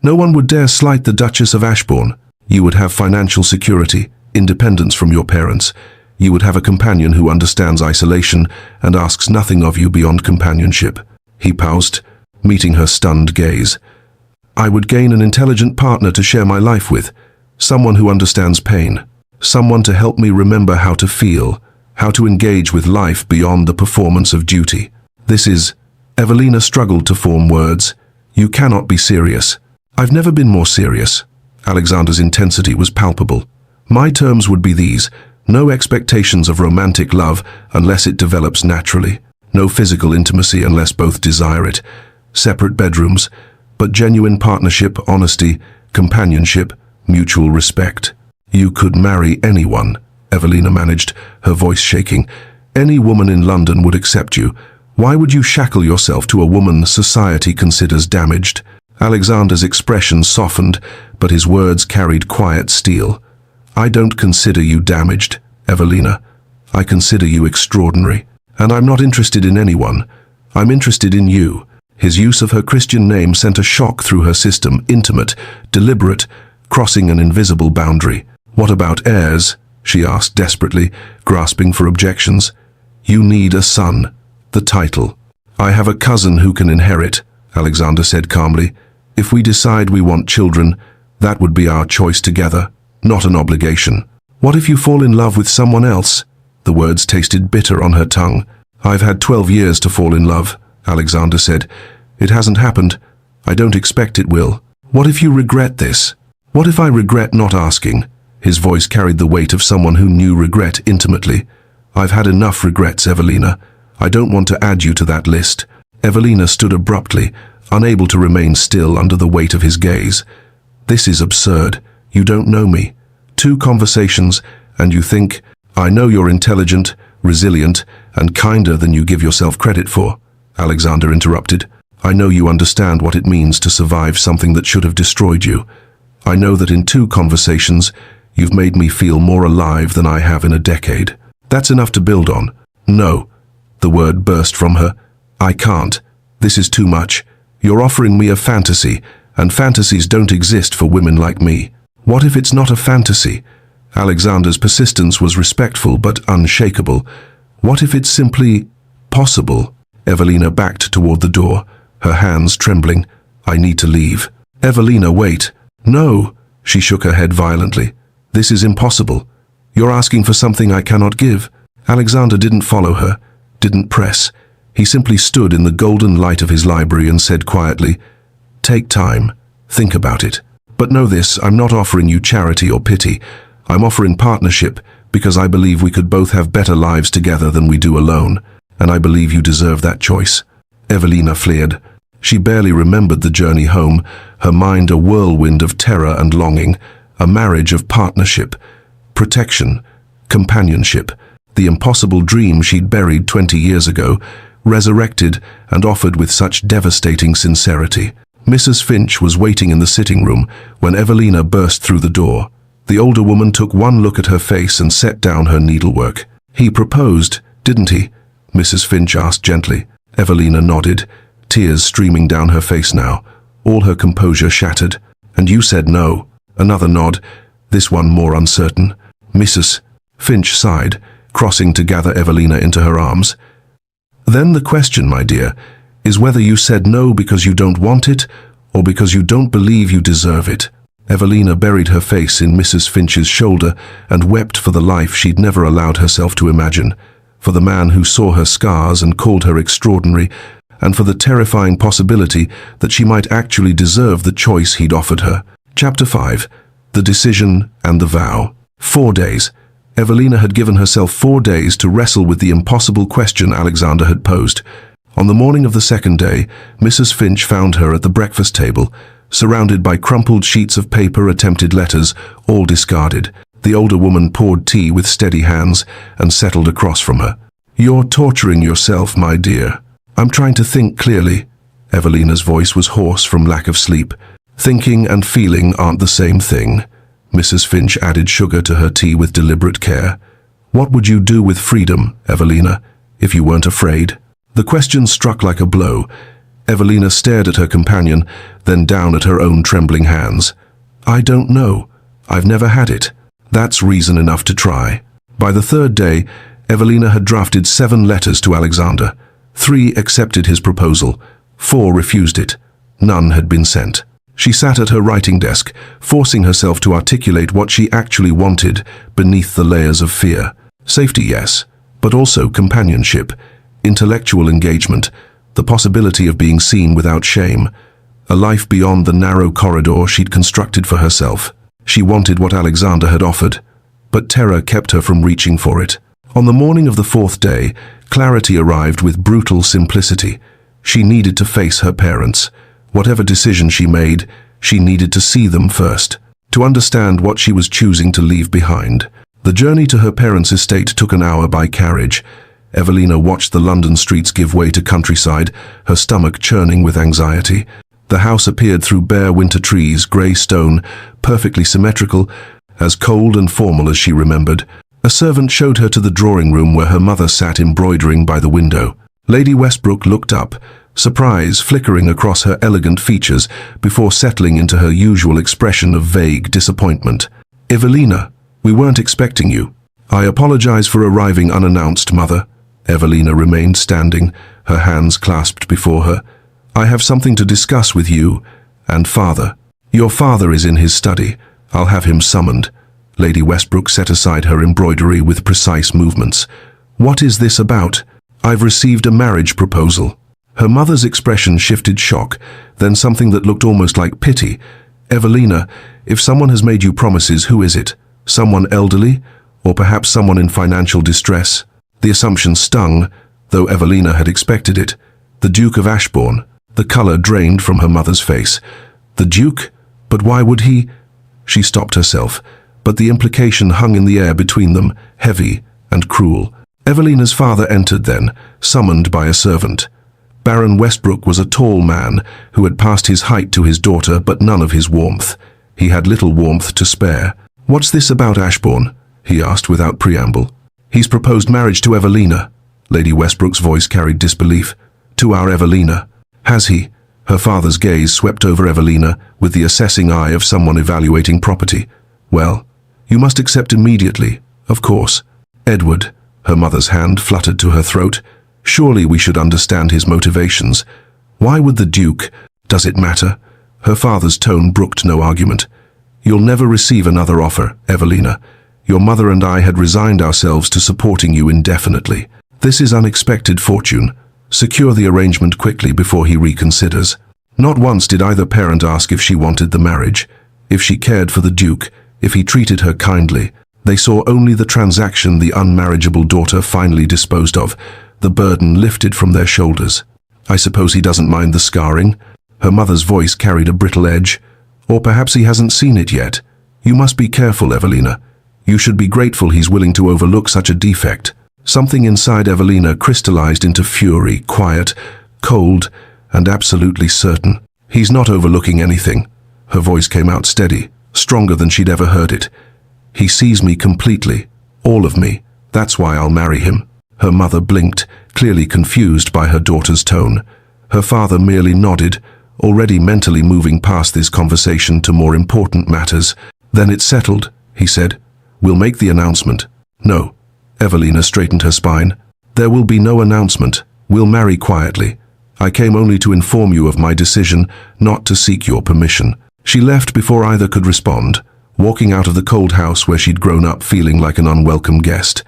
No one would dare slight the Duchess of Ashbourne. You would have financial security, independence from your parents. You would have a companion who understands isolation and asks nothing of you beyond companionship. He paused, meeting her stunned gaze. I would gain an intelligent partner to share my life with, someone who understands pain, someone to help me remember how to feel, how to engage with life beyond the performance of duty. This is... Evelina struggled to form words. You cannot be serious. I've never been more serious. Alexander's intensity was palpable. My terms would be these: no expectations of romantic love unless it develops naturally. No physical intimacy unless both desire it. Separate bedrooms, but genuine partnership, honesty, companionship, mutual respect. You could marry anyone, Evelina managed, her voice shaking. Any woman in London would accept you. Why would you shackle yourself to a woman society considers damaged? Alexander's expression softened, but his words carried quiet steel. I don't consider you damaged, Evelina. I consider you extraordinary. And I'm not interested in anyone. I'm interested in you. His use of her Christian name sent a shock through her system, intimate, deliberate, crossing an invisible boundary. What about heirs? She asked desperately, grasping for objections. You need a son. The title. I have a cousin who can inherit, Alexander said calmly. If we decide we want children, that would be our choice together, not an obligation. What if you fall in love with someone else? The words tasted bitter on her tongue. I've had 12 years to fall in love, Alexander said. It hasn't happened. I don't expect it will. What if you regret this? What if I regret not asking? His voice carried the weight of someone who knew regret intimately. I've had enough regrets, Evelina. I don't want to add you to that list. Evelina stood abruptly, unable to remain still under the weight of his gaze. This is absurd. You don't know me. 2 conversations, and you think, I know you're intelligent, resilient, and kinder than you give yourself credit for. Alexander interrupted. I know you understand what it means to survive something that should have destroyed you. I know that in 2 conversations, you've made me feel more alive than I have in a decade. That's enough to build on. No. The word burst from her. I can't. This is too much. You're offering me a fantasy, and fantasies don't exist for women like me. What if it's not a fantasy? Alexander's persistence was respectful but unshakable. What if it's simply possible? Evelina backed toward the door, her hands trembling. I need to leave. Evelina, wait. No. She shook her head violently. This is impossible. You're asking for something I cannot give. Alexander didn't follow her, didn't press. He simply stood in the golden light of his library and said quietly, Take time. Think about it. But know this, I'm not offering you charity or pity. I'm offering partnership because I believe we could both have better lives together than we do alone, and I believe you deserve that choice. Evelina flared. She barely remembered the journey home, her mind a whirlwind of terror and longing, a marriage of partnership, protection, companionship, the impossible dream she'd buried 20 years ago, resurrected and offered with such devastating sincerity. Mrs. Finch was waiting in the sitting room when Evelina burst through the door. The older woman took one look at her face and set down her needlework. He proposed, didn't he? Mrs. Finch asked gently. Evelina nodded, tears streaming down her face now, all her composure shattered. And you said no. Another nod, this one more uncertain. Mrs. Finch sighed, crossing to gather Evelina into her arms. Then the question, my dear, is whether you said no because you don't want it or because you don't believe you deserve it. Evelina buried her face in Mrs. Finch's shoulder and wept for the life she'd never allowed herself to imagine, for the man who saw her scars and called her extraordinary, and for the terrifying possibility that she might actually deserve the choice he'd offered her. Chapter 5. The Decision and the Vow. 4 days. Evelina had given herself 4 days to wrestle with the impossible question Alexander had posed. On the morning of the 2nd day, Mrs. Finch found her at the breakfast table, surrounded by crumpled sheets of paper, attempted letters, all discarded. The older woman poured tea with steady hands and settled across from her. You're torturing yourself, my dear. I'm trying to think clearly. Evelina's voice was hoarse from lack of sleep. Thinking and feeling aren't the same thing. Mrs. Finch added sugar to her tea with deliberate care. What would you do with freedom, Evelina, if you weren't afraid? The question struck like a blow. Evelina stared at her companion, then down at her own trembling hands. I don't know. I've never had it. That's reason enough to try. By the third day, Evelina had drafted 7 letters to Alexander. 3 accepted his proposal. 4 refused it. None had been sent. She sat at her writing desk, forcing herself to articulate what she actually wanted beneath the layers of fear. Safety, yes, but also companionship, intellectual engagement, the possibility of being seen without shame, a life beyond the narrow corridor she'd constructed for herself. She wanted what Alexander had offered, but terror kept her from reaching for it. On the morning of the 4th day, clarity arrived with brutal simplicity. She needed to face her parents. Whatever decision she made, she needed to see them first, to understand what she was choosing to leave behind. The journey to her parents' estate took an hour by carriage. Evelina watched the London streets give way to countryside, her stomach churning with anxiety. The house appeared through bare winter trees, grey stone, perfectly symmetrical, as cold and formal as she remembered. A servant showed her to the drawing room where her mother sat embroidering by the window. Lady Westbrook looked up, surprise flickering across her elegant features before settling into her usual expression of vague disappointment. Evelina, we weren't expecting you. I apologize for arriving unannounced, Mother. Evelina remained standing, her hands clasped before her. I have something to discuss with you and Father. Your father is in his study. I'll have him summoned. Lady Westbrook set aside her embroidery with precise movements. What is this about? I've received a marriage proposal. Her mother's expression shifted shock, then something that looked almost like pity. Evelina, if someone has made you promises, who is it? Someone elderly? Or perhaps someone in financial distress? The assumption stung, though Evelina had expected it. The Duke of Ashbourne. The colour drained from her mother's face. The Duke? But why would he? She stopped herself, but the implication hung in the air between them, heavy and cruel. Evelina's father entered then, summoned by a servant. Baron Westbrook was a tall man who had passed his height to his daughter, but none of his warmth. He had little warmth to spare. What's this about Ashbourne? He asked without preamble. He's proposed marriage to Evelina. Lady Westbrook's voice carried disbelief. To our Evelina. Has he? Her father's gaze swept over Evelina with the assessing eye of someone evaluating property. Well, you must accept immediately, of course. Edward. Her mother's hand fluttered to her throat. Surely we should understand his motivations. Why would the Duke? Does it matter? Her father's tone brooked no argument. You'll never receive another offer, Evelina. Your mother and I had resigned ourselves to supporting you indefinitely. This is unexpected fortune. Secure the arrangement quickly before he reconsiders. Not once did either parent ask if she wanted the marriage, if she cared for the Duke, if he treated her kindly. They saw only the transaction, the unmarriageable daughter finally disposed of, the burden lifted from their shoulders. I suppose he doesn't mind the scarring? Her mother's voice carried a brittle edge. Or perhaps he hasn't seen it yet. You must be careful, Evelina. You should be grateful he's willing to overlook such a defect. Something inside Evelina crystallized into fury, quiet, cold, and absolutely certain. He's not overlooking anything. Her voice came out steady, stronger than she'd ever heard it. He sees me completely, all of me. That's why I'll marry him. Her mother blinked, clearly confused by her daughter's tone. Her father merely nodded, already mentally moving past this conversation to more important matters. Then it's settled, he said. We'll make the announcement. No. Evelina straightened her spine. There will be no announcement. We'll marry quietly. I came only to inform you of my decision, not to seek your permission. She left before either could respond, walking out of the cold house where she'd grown up feeling like an unwelcome guest.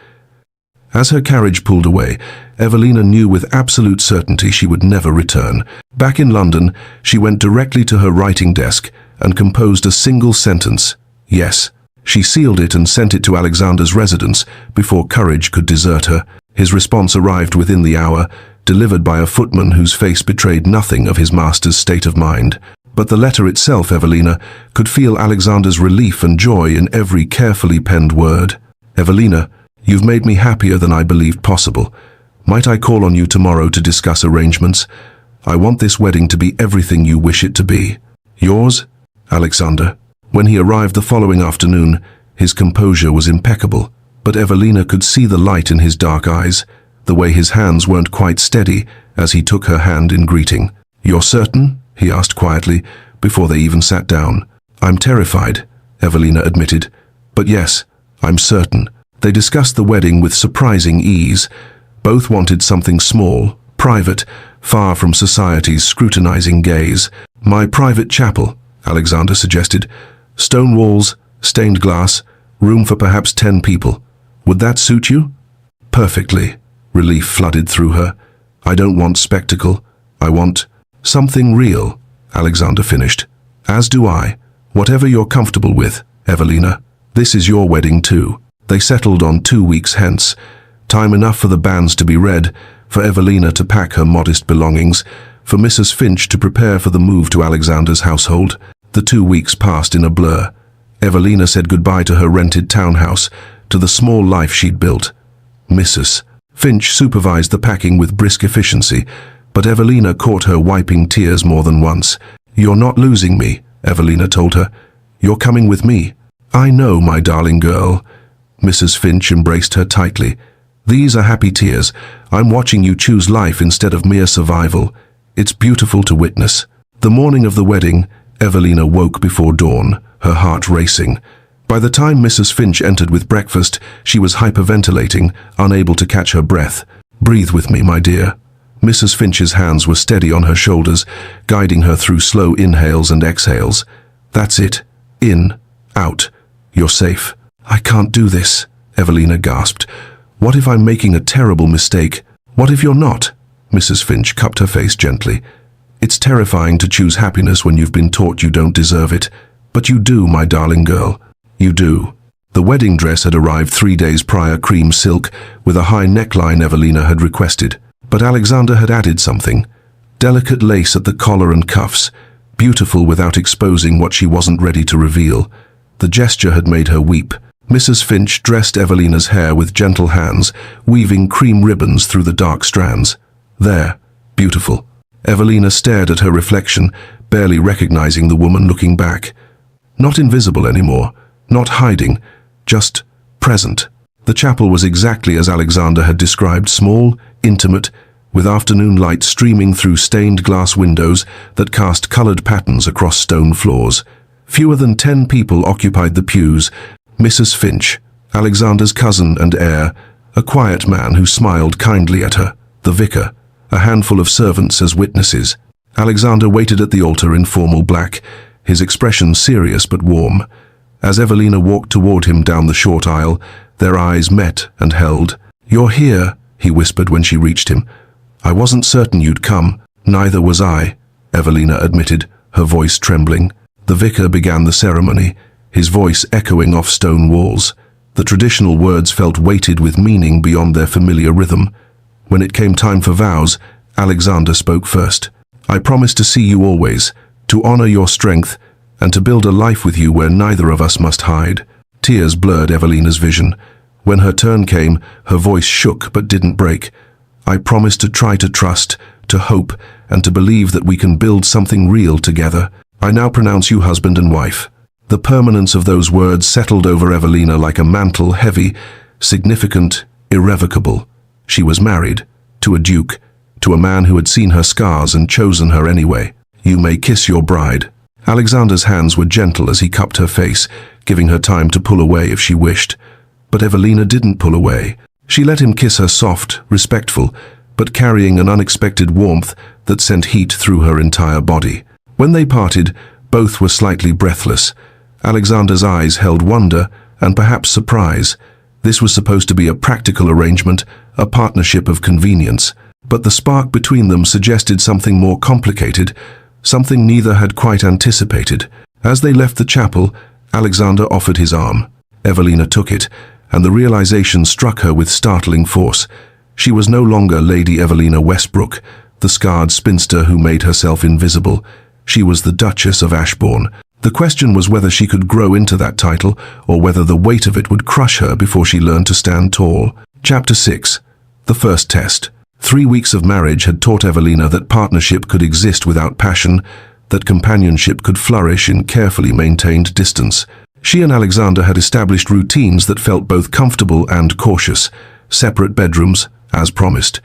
As her carriage pulled away, Evelina knew with absolute certainty she would never return. Back in London, she went directly to her writing desk and composed a single sentence. Yes. She sealed it and sent it to Alexander's residence before courage could desert her. His response arrived within the hour, delivered by a footman whose face betrayed nothing of his master's state of mind. But the letter itself, Evelina, could feel Alexander's relief and joy in every carefully penned word. Evelina, you've made me happier than I believed possible. Might I call on you tomorrow to discuss arrangements? I want this wedding to be everything you wish it to be. Yours, Alexander. When he arrived the following afternoon, his composure was impeccable, but Evelina could see the light in his dark eyes, the way his hands weren't quite steady as he took her hand in greeting. "You're certain?" he asked quietly, before they even sat down. "I'm terrified," Evelina admitted. "But yes, I'm certain." They discussed the wedding with surprising ease. Both wanted something small, private, far from society's scrutinizing gaze. "My private chapel," Alexander suggested. "Stone walls, stained glass, room for perhaps 10 people. Would that suit you?" "Perfectly." Relief flooded through her. "I don't want spectacle. I want something real," Alexander finished. "As do I. Whatever you're comfortable with, Evelina. This is your wedding too." They settled on 2 weeks hence. Time enough for the banns to be read, for Evelina to pack her modest belongings, for Mrs. Finch to prepare for the move to Alexander's household. The 2 weeks passed in a blur. Evelina said goodbye to her rented townhouse, to the small life she'd built. Mrs. Finch supervised the packing with brisk efficiency, but Evelina caught her wiping tears more than once. "You're not losing me," Evelina told her. "You're coming with me." "I know, my darling girl." Mrs. Finch embraced her tightly. "These are happy tears. I'm watching you choose life instead of mere survival. It's beautiful to witness." The morning of the wedding, Evelina woke before dawn, her heart racing. By the time Mrs. Finch entered with breakfast, she was hyperventilating, unable to catch her breath. "Breathe with me, my dear." Mrs. Finch's hands were steady on her shoulders, guiding her through slow inhales and exhales. "That's it. In, out. You're safe." "I can't do this," Evelina gasped. "What if I'm making a terrible mistake? What if you're not?" Mrs. Finch cupped her face gently. "It's terrifying to choose happiness when you've been taught you don't deserve it. But you do, my darling girl. You do." The wedding dress had arrived 3 days prior, cream silk, with a high neckline Evelina had requested. But Alexander had added something. Delicate lace at the collar and cuffs, beautiful without exposing what she wasn't ready to reveal. The gesture had made her weep. Mrs. Finch dressed Evelina's hair with gentle hands, weaving cream ribbons through the dark strands. "There, beautiful." Evelina stared at her reflection, barely recognizing the woman looking back. Not invisible anymore, not hiding, just present. The chapel was exactly as Alexander had described, small, intimate, with afternoon light streaming through stained glass windows that cast colored patterns across stone floors. Fewer than 10 people occupied the pews. Mrs. Finch, Alexander's cousin and heir, a quiet man who smiled kindly at her, the vicar, a handful of servants as witnesses. Alexander waited at the altar in formal black, his expression serious but warm. As Evelina walked toward him down the short aisle, their eyes met and held. "You're here," he whispered when she reached him. "I wasn't certain you'd come." "Neither was I," Evelina admitted, her voice trembling. The vicar began the ceremony, his voice echoing off stone walls. The traditional words felt weighted with meaning beyond their familiar rhythm. When it came time for vows, Alexander spoke first. "I promise to see you always, to honor your strength, and to build a life with you where neither of us must hide." Tears blurred Evelina's vision. When her turn came, her voice shook but didn't break. "I promise to try to trust, to hope, and to believe that we can build something real together. I now pronounce you husband and wife." The permanence of those words settled over Evelina like a mantle, heavy, significant, irrevocable. She was married, to a duke, to a man who had seen her scars and chosen her anyway. "You may kiss your bride." Alexander's hands were gentle as he cupped her face, giving her time to pull away if she wished. But Evelina didn't pull away. She let him kiss her, soft, respectful, but carrying an unexpected warmth that sent heat through her entire body. When they parted, both were slightly breathless. Alexander's eyes held wonder and perhaps surprise. This was supposed to be a practical arrangement, a partnership of convenience. But the spark between them suggested something more complicated, something neither had quite anticipated. As they left the chapel, Alexander offered his arm. Evelina took it, and the realization struck her with startling force. She was no longer Lady Evelina Westbrook, the scarred spinster who made herself invisible. She was the Duchess of Ashbourne. The question was whether she could grow into that title, or whether the weight of it would crush her before she learned to stand tall. Chapter 6. The First Test. 3 weeks of marriage had taught Evelina that partnership could exist without passion, that companionship could flourish in carefully maintained distance. She and Alexander had established routines that felt both comfortable and cautious. Separate bedrooms, as promised.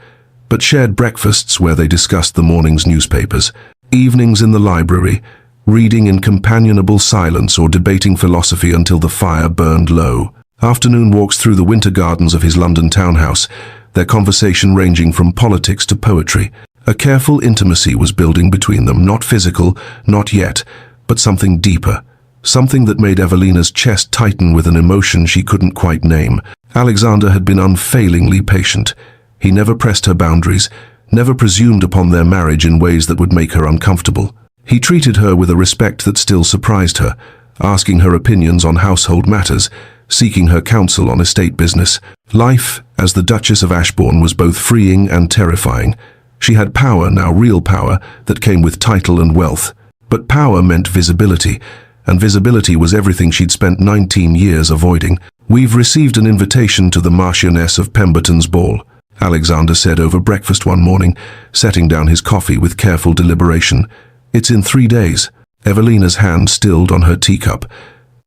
but shared breakfasts where they discussed the morning's newspapers, evenings in the library, reading in companionable silence or debating philosophy until the fire burned low. Afternoon walks through the winter gardens of his London townhouse, their conversation ranging from politics to poetry. A careful intimacy was building between them, not physical, not yet, but something deeper, something that made Evelina's chest tighten with an emotion she couldn't quite name. Alexander had been unfailingly patient. He never pressed her boundaries, never presumed upon their marriage in ways that would make her uncomfortable. He treated her with a respect that still surprised her, asking her opinions on household matters, seeking her counsel on estate business. Life, as the Duchess of Ashbourne, was both freeing and terrifying. She had power, now real power, that came with title and wealth. But power meant visibility, and visibility was everything she'd spent 19 years avoiding. "We've received an invitation to the Marchioness of Pemberton's ball," Alexander said over breakfast one morning, setting down his coffee with careful deliberation. "It's in 3 days." Evelina's hand stilled on her teacup.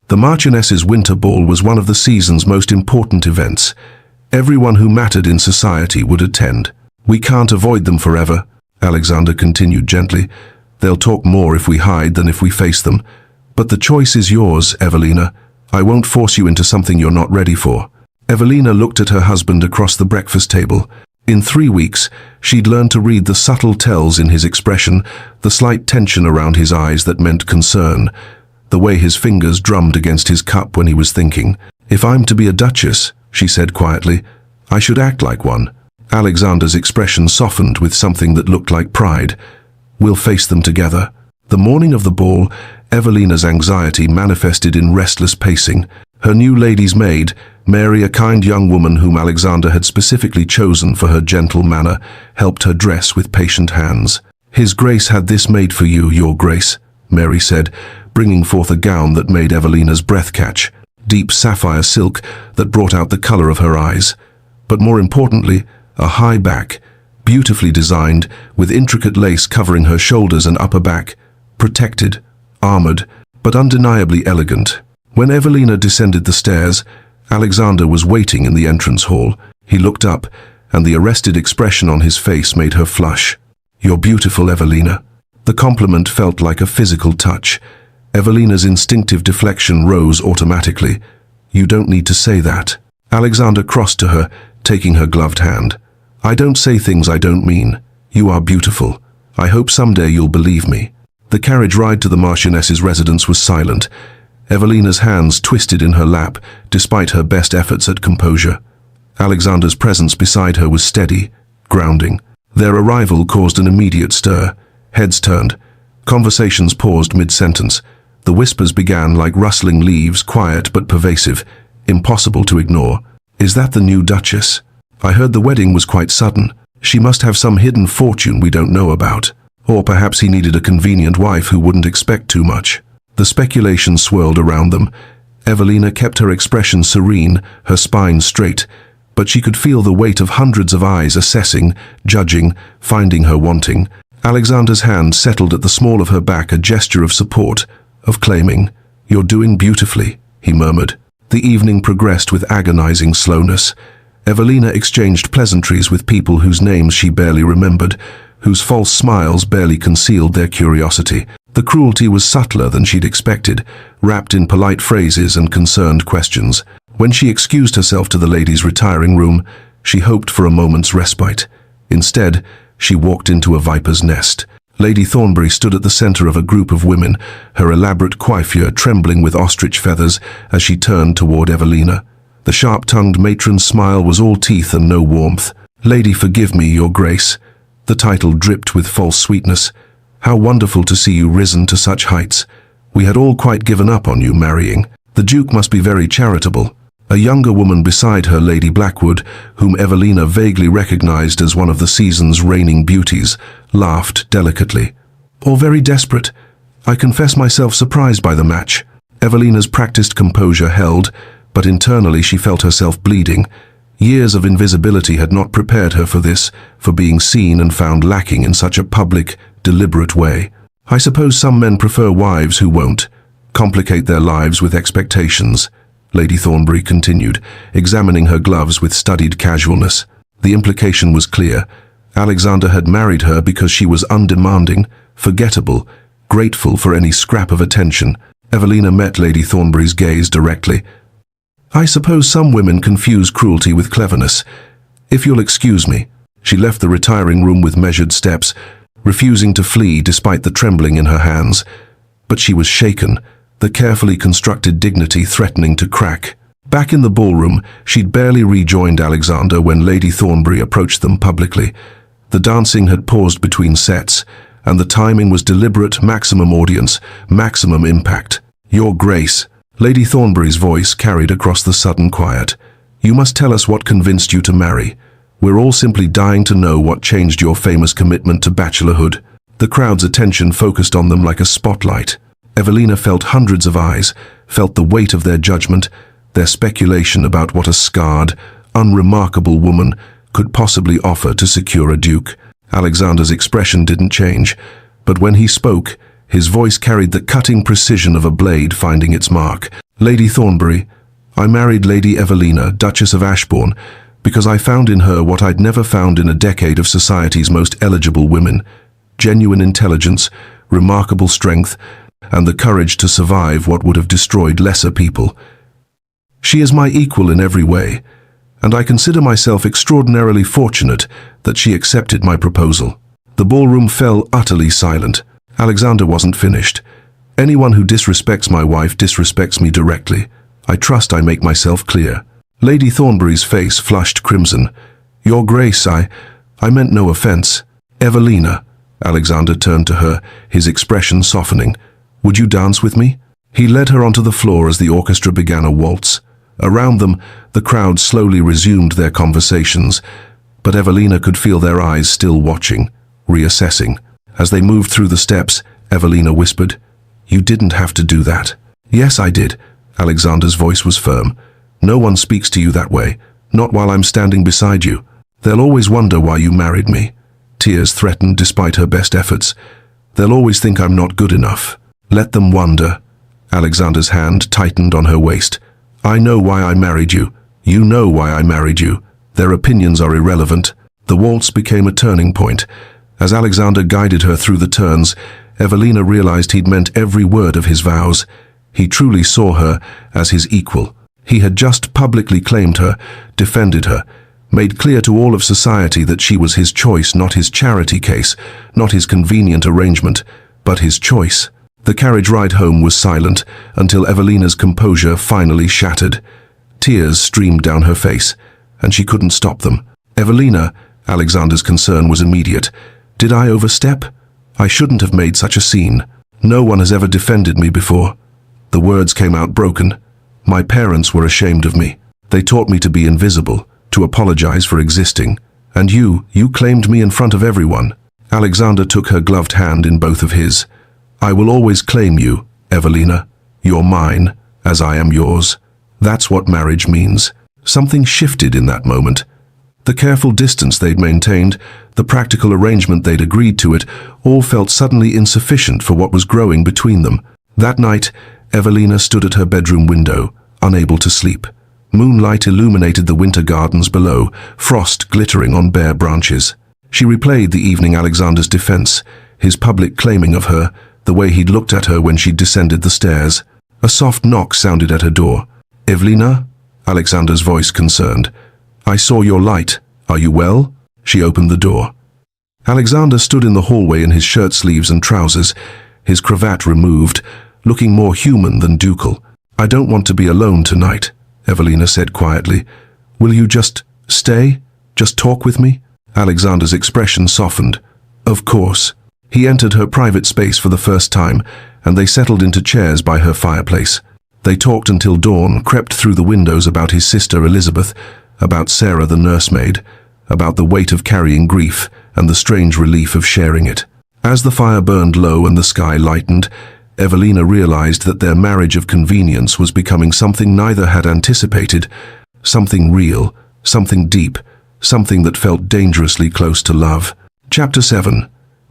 The Marchioness's winter ball was one of the season's most important events. Everyone who mattered in society would attend. "We can't avoid them forever," Alexander continued gently. "They'll talk more if we hide than if we face them. But the choice is yours, Evelina. I won't force you into something you're not ready for." Evelina looked at her husband across the breakfast table. In 3 weeks, she'd learned to read the subtle tells in his expression, the slight tension around his eyes that meant concern, the way his fingers drummed against his cup when he was thinking. "If I'm to be a duchess," she said quietly, "I should act like one." Alexander's expression softened with something that looked like pride. "We'll face them together." The morning of the ball, Evelina's anxiety manifested in restless pacing. Her new lady's maid, Mary, a kind young woman whom Alexander had specifically chosen for her gentle manner, helped her dress with patient hands. "His Grace had this made for you, Your Grace," Mary said, bringing forth a gown that made Evelina's breath catch, deep sapphire silk that brought out the color of her eyes. But more importantly, a high back, beautifully designed, with intricate lace covering her shoulders and upper back, protected, armored, but undeniably elegant. When Evelina descended the stairs, Alexander was waiting in the entrance hall. He looked up, and the arrested expression on his face made her flush. "You're beautiful, Evelina." The compliment felt like a physical touch. Evelina's instinctive deflection rose automatically. "You don't need to say that." Alexander crossed to her, taking her gloved hand. "I don't say things I don't mean. You are beautiful. I hope someday you'll believe me." The carriage ride to the Marchioness's residence was silent. Evelina's hands twisted in her lap, despite her best efforts at composure. Alexander's presence beside her was steady, grounding. Their arrival caused an immediate stir. Heads turned. Conversations paused mid-sentence. The whispers began like rustling leaves, quiet but pervasive, impossible to ignore. "Is that the new Duchess? I heard the wedding was quite sudden. She must have some hidden fortune we don't know about. Or perhaps he needed a convenient wife who wouldn't expect too much." The speculation swirled around them. Evelina kept her expression serene, her spine straight, but she could feel the weight of hundreds of eyes assessing, judging, finding her wanting. Alexander's hand settled at the small of her back, a gesture of support, of claiming. "You're doing beautifully," he murmured. The evening progressed with agonizing slowness. Evelina exchanged pleasantries with people whose names she barely remembered, whose false smiles barely concealed their curiosity. The cruelty was subtler than she'd expected, wrapped in polite phrases and concerned questions. When she excused herself to the ladies' retiring room, she hoped for a moment's respite. Instead, she walked into a viper's nest. Lady Thornbury stood at the center of a group of women, her elaborate coiffure trembling with ostrich feathers as she turned toward Evelina. The sharp-tongued matron's smile was all teeth and no warmth. "Lady, forgive me, Your Grace." The title dripped with false sweetness. "How wonderful to see you risen to such heights. We had all quite given up on you marrying. The Duke must be very charitable." A younger woman beside her, Lady Blackwood, whom Evelina vaguely recognized as one of the season's reigning beauties, laughed delicately. "Or very desperate. I confess myself surprised by the match." Evelina's practiced composure held, but internally she felt herself bleeding. Years of invisibility had not prepared her for this, for being seen and found lacking in such a public, deliberate way. "I suppose some men prefer wives who won't complicate their lives with expectations," Lady Thornbury continued, examining her gloves with studied casualness. The implication was clear. Alexander had married her because she was undemanding, forgettable, grateful for any scrap of attention. Evelina met Lady Thornbury's gaze directly. "I suppose some women confuse cruelty with cleverness. If you'll excuse me." She left the retiring room with measured steps, refusing to flee despite the trembling in her hands. But she was shaken, the carefully constructed dignity threatening to crack. Back in the ballroom, she'd barely rejoined Alexander when Lady Thornbury approached them publicly. The dancing had paused between sets, and the timing was deliberate, maximum audience, maximum impact. "Your Grace," Lady Thornbury's voice carried across the sudden quiet. "You must tell us what convinced you to marry. We're all simply dying to know what changed your famous commitment to bachelorhood." The crowd's attention focused on them like a spotlight. Evelina felt hundreds of eyes, felt the weight of their judgment, their speculation about what a scarred, unremarkable woman could possibly offer to secure a duke. Alexander's expression didn't change, but when he spoke, his voice carried the cutting precision of a blade finding its mark. "Lady Thornbury, I married Lady Evelina, Duchess of Ashbourne, because I found in her what I'd never found in a decade of society's most eligible women: genuine intelligence, remarkable strength, and the courage to survive what would have destroyed lesser people. She is my equal in every way, and I consider myself extraordinarily fortunate that she accepted my proposal." The ballroom fell utterly silent. Alexander wasn't finished. "Anyone who disrespects my wife disrespects me directly. I trust I make myself clear." Lady Thornbury's face flushed crimson. "Your Grace, I meant no offense." "Evelina," Alexander turned to her, his expression softening. "Would you dance with me?" He led her onto the floor as the orchestra began a waltz. Around them, the crowd slowly resumed their conversations, but Evelina could feel their eyes still watching, reassessing. As they moved through the steps, Evelina whispered, "You didn't have to do that." "Yes, I did." Alexander's voice was firm. "No one speaks to you that way, not while I'm standing beside you. They'll always wonder why you married me." Tears threatened despite her best efforts. "They'll always think I'm not good enough." "Let them wonder." Alexander's hand tightened on her waist. "I know why I married you. You know why I married you. Their opinions are irrelevant." The waltz became a turning point. As Alexander guided her through the turns, Evelina realized he'd meant every word of his vows. He truly saw her as his equal. He had just publicly claimed her, defended her, made clear to all of society that she was his choice, not his charity case, not his convenient arrangement, but his choice. The carriage ride home was silent until Evelina's composure finally shattered. Tears streamed down her face, and she couldn't stop them. "Evelina," Alexander's concern was immediate. "Did I overstep? I shouldn't have made such a scene. No one has ever defended me before." The words came out broken. "My parents were ashamed of me. They taught me to be invisible, to apologize for existing. And you claimed me in front of everyone." Alexander took her gloved hand in both of his. "I will always claim you, Evelina. You're mine, as I am yours. That's what marriage means." Something shifted in that moment. The careful distance they'd maintained, the practical arrangement they'd agreed to it, all felt suddenly insufficient for what was growing between them. That night, Evelina stood at her bedroom window, unable to sleep. Moonlight illuminated the winter gardens below, frost glittering on bare branches. She replayed the evening Alexander's defense, his public claiming of her, the way he'd looked at her when she'd descended the stairs. A soft knock sounded at her door. "Evelina?" Alexander's voice concerned. "I saw your light. Are you well?" She opened the door. Alexander stood in the hallway in his shirt sleeves and trousers, his cravat removed, looking more human than ducal. "I don't want to be alone tonight," Evelina said quietly. "Will you just stay? Just talk with me?" Alexander's expression softened. "Of course." He entered her private space for the first time, and they settled into chairs by her fireplace. They talked until dawn, crept through the windows about his sister Elizabeth, about Sarah the nursemaid, about the weight of carrying grief and the strange relief of sharing it. As the fire burned low and the sky lightened, Evelina realized that their marriage of convenience was becoming something neither had anticipated, something real, something deep, something that felt dangerously close to love. Chapter 7.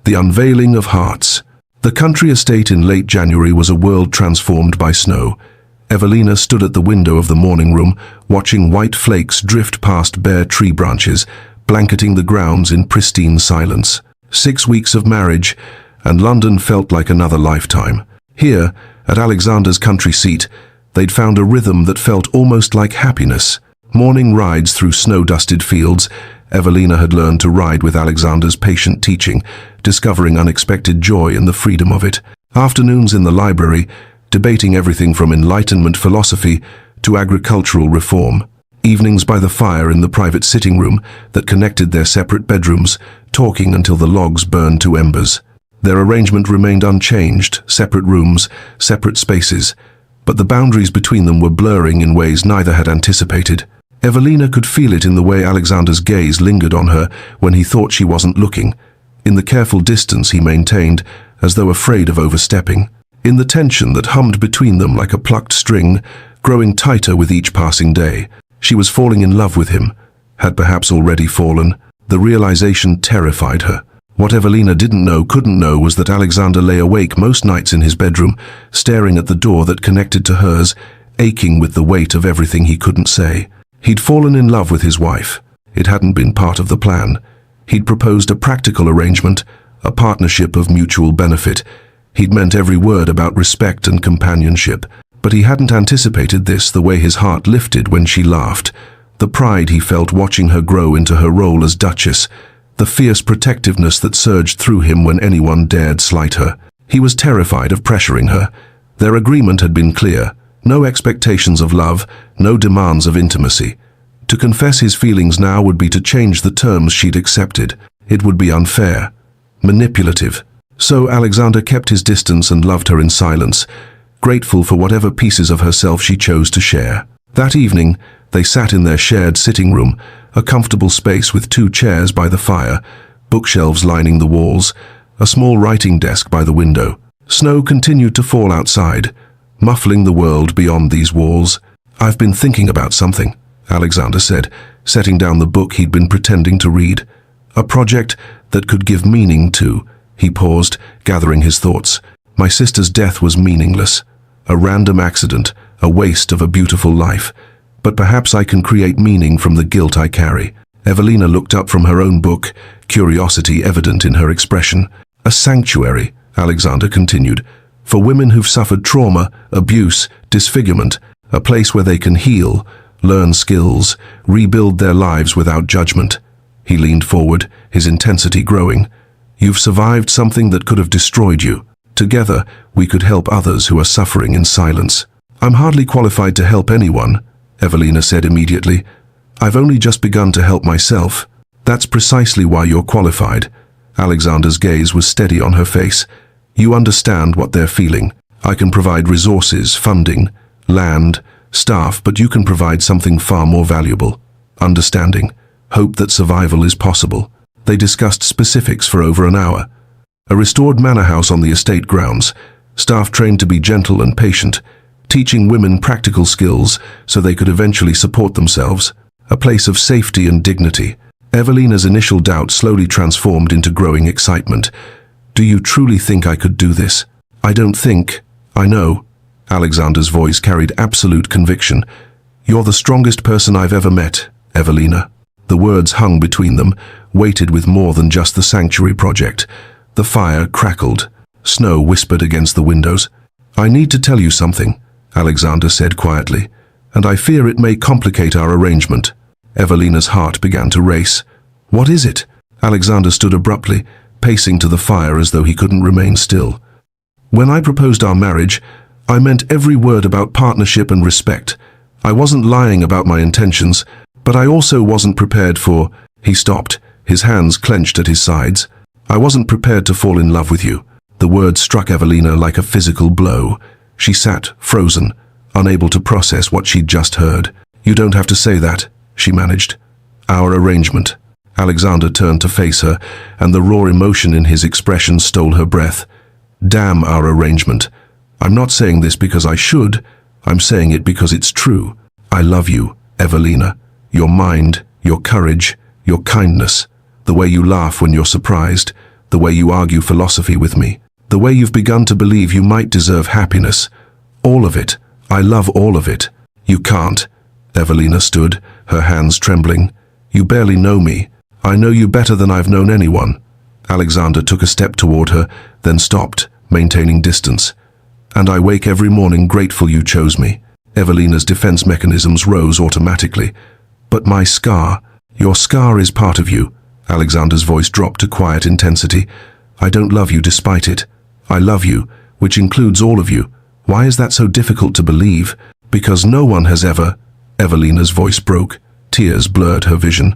The Unveiling of Hearts. The country estate in late January was a world transformed by snow. Evelina stood at the window of the morning room, watching white flakes drift past bare tree branches, blanketing the grounds in pristine silence. 6 weeks of marriage, and London felt like another lifetime. Here, at Alexander's country seat, they'd found a rhythm that felt almost like happiness. Morning rides through snow-dusted fields. Evelina had learned to ride with Alexander's patient teaching, discovering unexpected joy in the freedom of it. Afternoons in the library, debating everything from Enlightenment philosophy to agricultural reform. Evenings by the fire in the private sitting room that connected their separate bedrooms, talking until the logs burned to embers. Their arrangement remained unchanged, separate rooms, separate spaces, but the boundaries between them were blurring in ways neither had anticipated. Evelina could feel it in the way Alexander's gaze lingered on her when he thought she wasn't looking, in the careful distance he maintained, as though afraid of overstepping, in the tension that hummed between them like a plucked string, growing tighter with each passing day. She was falling in love with him, had perhaps already fallen. The realization terrified her. What Evelina couldn't know was that Alexander lay awake most nights in his bedroom, staring at the door that connected to hers, aching with the weight of everything he couldn't say. He'd fallen in love with his wife. It hadn't been part of the plan. He'd proposed a practical arrangement, a partnership of mutual benefit. He'd meant every word about respect and companionship. But he hadn't anticipated this, the way his heart lifted when she laughed, the pride he felt watching her grow into her role as Duchess, the fierce protectiveness that surged through him when anyone dared slight her. He was terrified of pressuring her. Their agreement had been clear. No expectations of love, no demands of intimacy. To confess his feelings now would be to change the terms she'd accepted. It would be unfair, manipulative. So Alexander kept his distance and loved her in silence, grateful for whatever pieces of herself she chose to share. That evening, they sat in their shared sitting room, a comfortable space with 2 chairs by the fire, bookshelves lining the walls, a small writing desk by the window. Snow continued to fall outside, muffling the world beyond these walls. "I've been thinking about something," Alexander said, setting down the book he'd been pretending to read. "A project that could give meaning to." He paused, gathering his thoughts. "My sister's death was meaningless. A random accident, a waste of a beautiful life. But perhaps I can create meaning from the guilt I carry." Evelina looked up from her own book, curiosity evident in her expression. "A sanctuary," Alexander continued, "for women who've suffered trauma, abuse, disfigurement, a place where they can heal, learn skills, rebuild their lives without judgment." He leaned forward, his intensity growing. "You've survived something that could have destroyed you. Together, we could help others who are suffering in silence." "I'm hardly qualified to help anyone," Evelina said immediately. "I've only just begun to help myself." "That's precisely why you're qualified." Alexander's gaze was steady on her face. "You understand what they're feeling. I can provide resources, funding, land, staff, but you can provide something far more valuable. Understanding, hope that survival is possible." They discussed specifics for over an hour. A restored manor house on the estate grounds, staff trained to be gentle and patient, teaching women practical skills so they could eventually support themselves. A place of safety and dignity. Evelina's initial doubt slowly transformed into growing excitement. "Do you truly think I could do this?" "I don't think, I know." Alexander's voice carried absolute conviction. "You're the strongest person I've ever met, Evelina." The words hung between them, weighted with more than just the sanctuary project. The fire crackled. Snow whispered against the windows. "I need to tell you something," Alexander said quietly, "and I fear it may complicate our arrangement." Evelina's heart began to race. "What is it?" Alexander stood abruptly, pacing to the fire as though he couldn't remain still. "When I proposed our marriage, I meant every word about partnership and respect. I wasn't lying about my intentions, but I also wasn't prepared for—" He stopped, his hands clenched at his sides. "I wasn't prepared to fall in love with you." The words struck Evelina like a physical blow. She sat, frozen, unable to process what she'd just heard. "You don't have to say that," she managed. "Our arrangement." Alexander turned to face her, and the raw emotion in his expression stole her breath. "Damn our arrangement. I'm not saying this because I should. I'm saying it because it's true. I love you, Evelina. Your mind, your courage, your kindness. The way you laugh when you're surprised. The way you argue philosophy with me. The way you've begun to believe you might deserve happiness. All of it. I love all of it." "You can't." Evelina stood, her hands trembling. "You barely know me. I know you better than I've known anyone. Alexander took a step toward her, then stopped, maintaining distance. And I wake every morning grateful you chose me. Evelina's defense mechanisms rose automatically. But my scar, your scar is part of you. Alexander's voice dropped to quiet intensity. I don't love you despite it. I love you, which includes all of you. Why is that so difficult to believe? Because no one has ever... Evelina's voice broke. Tears blurred her vision.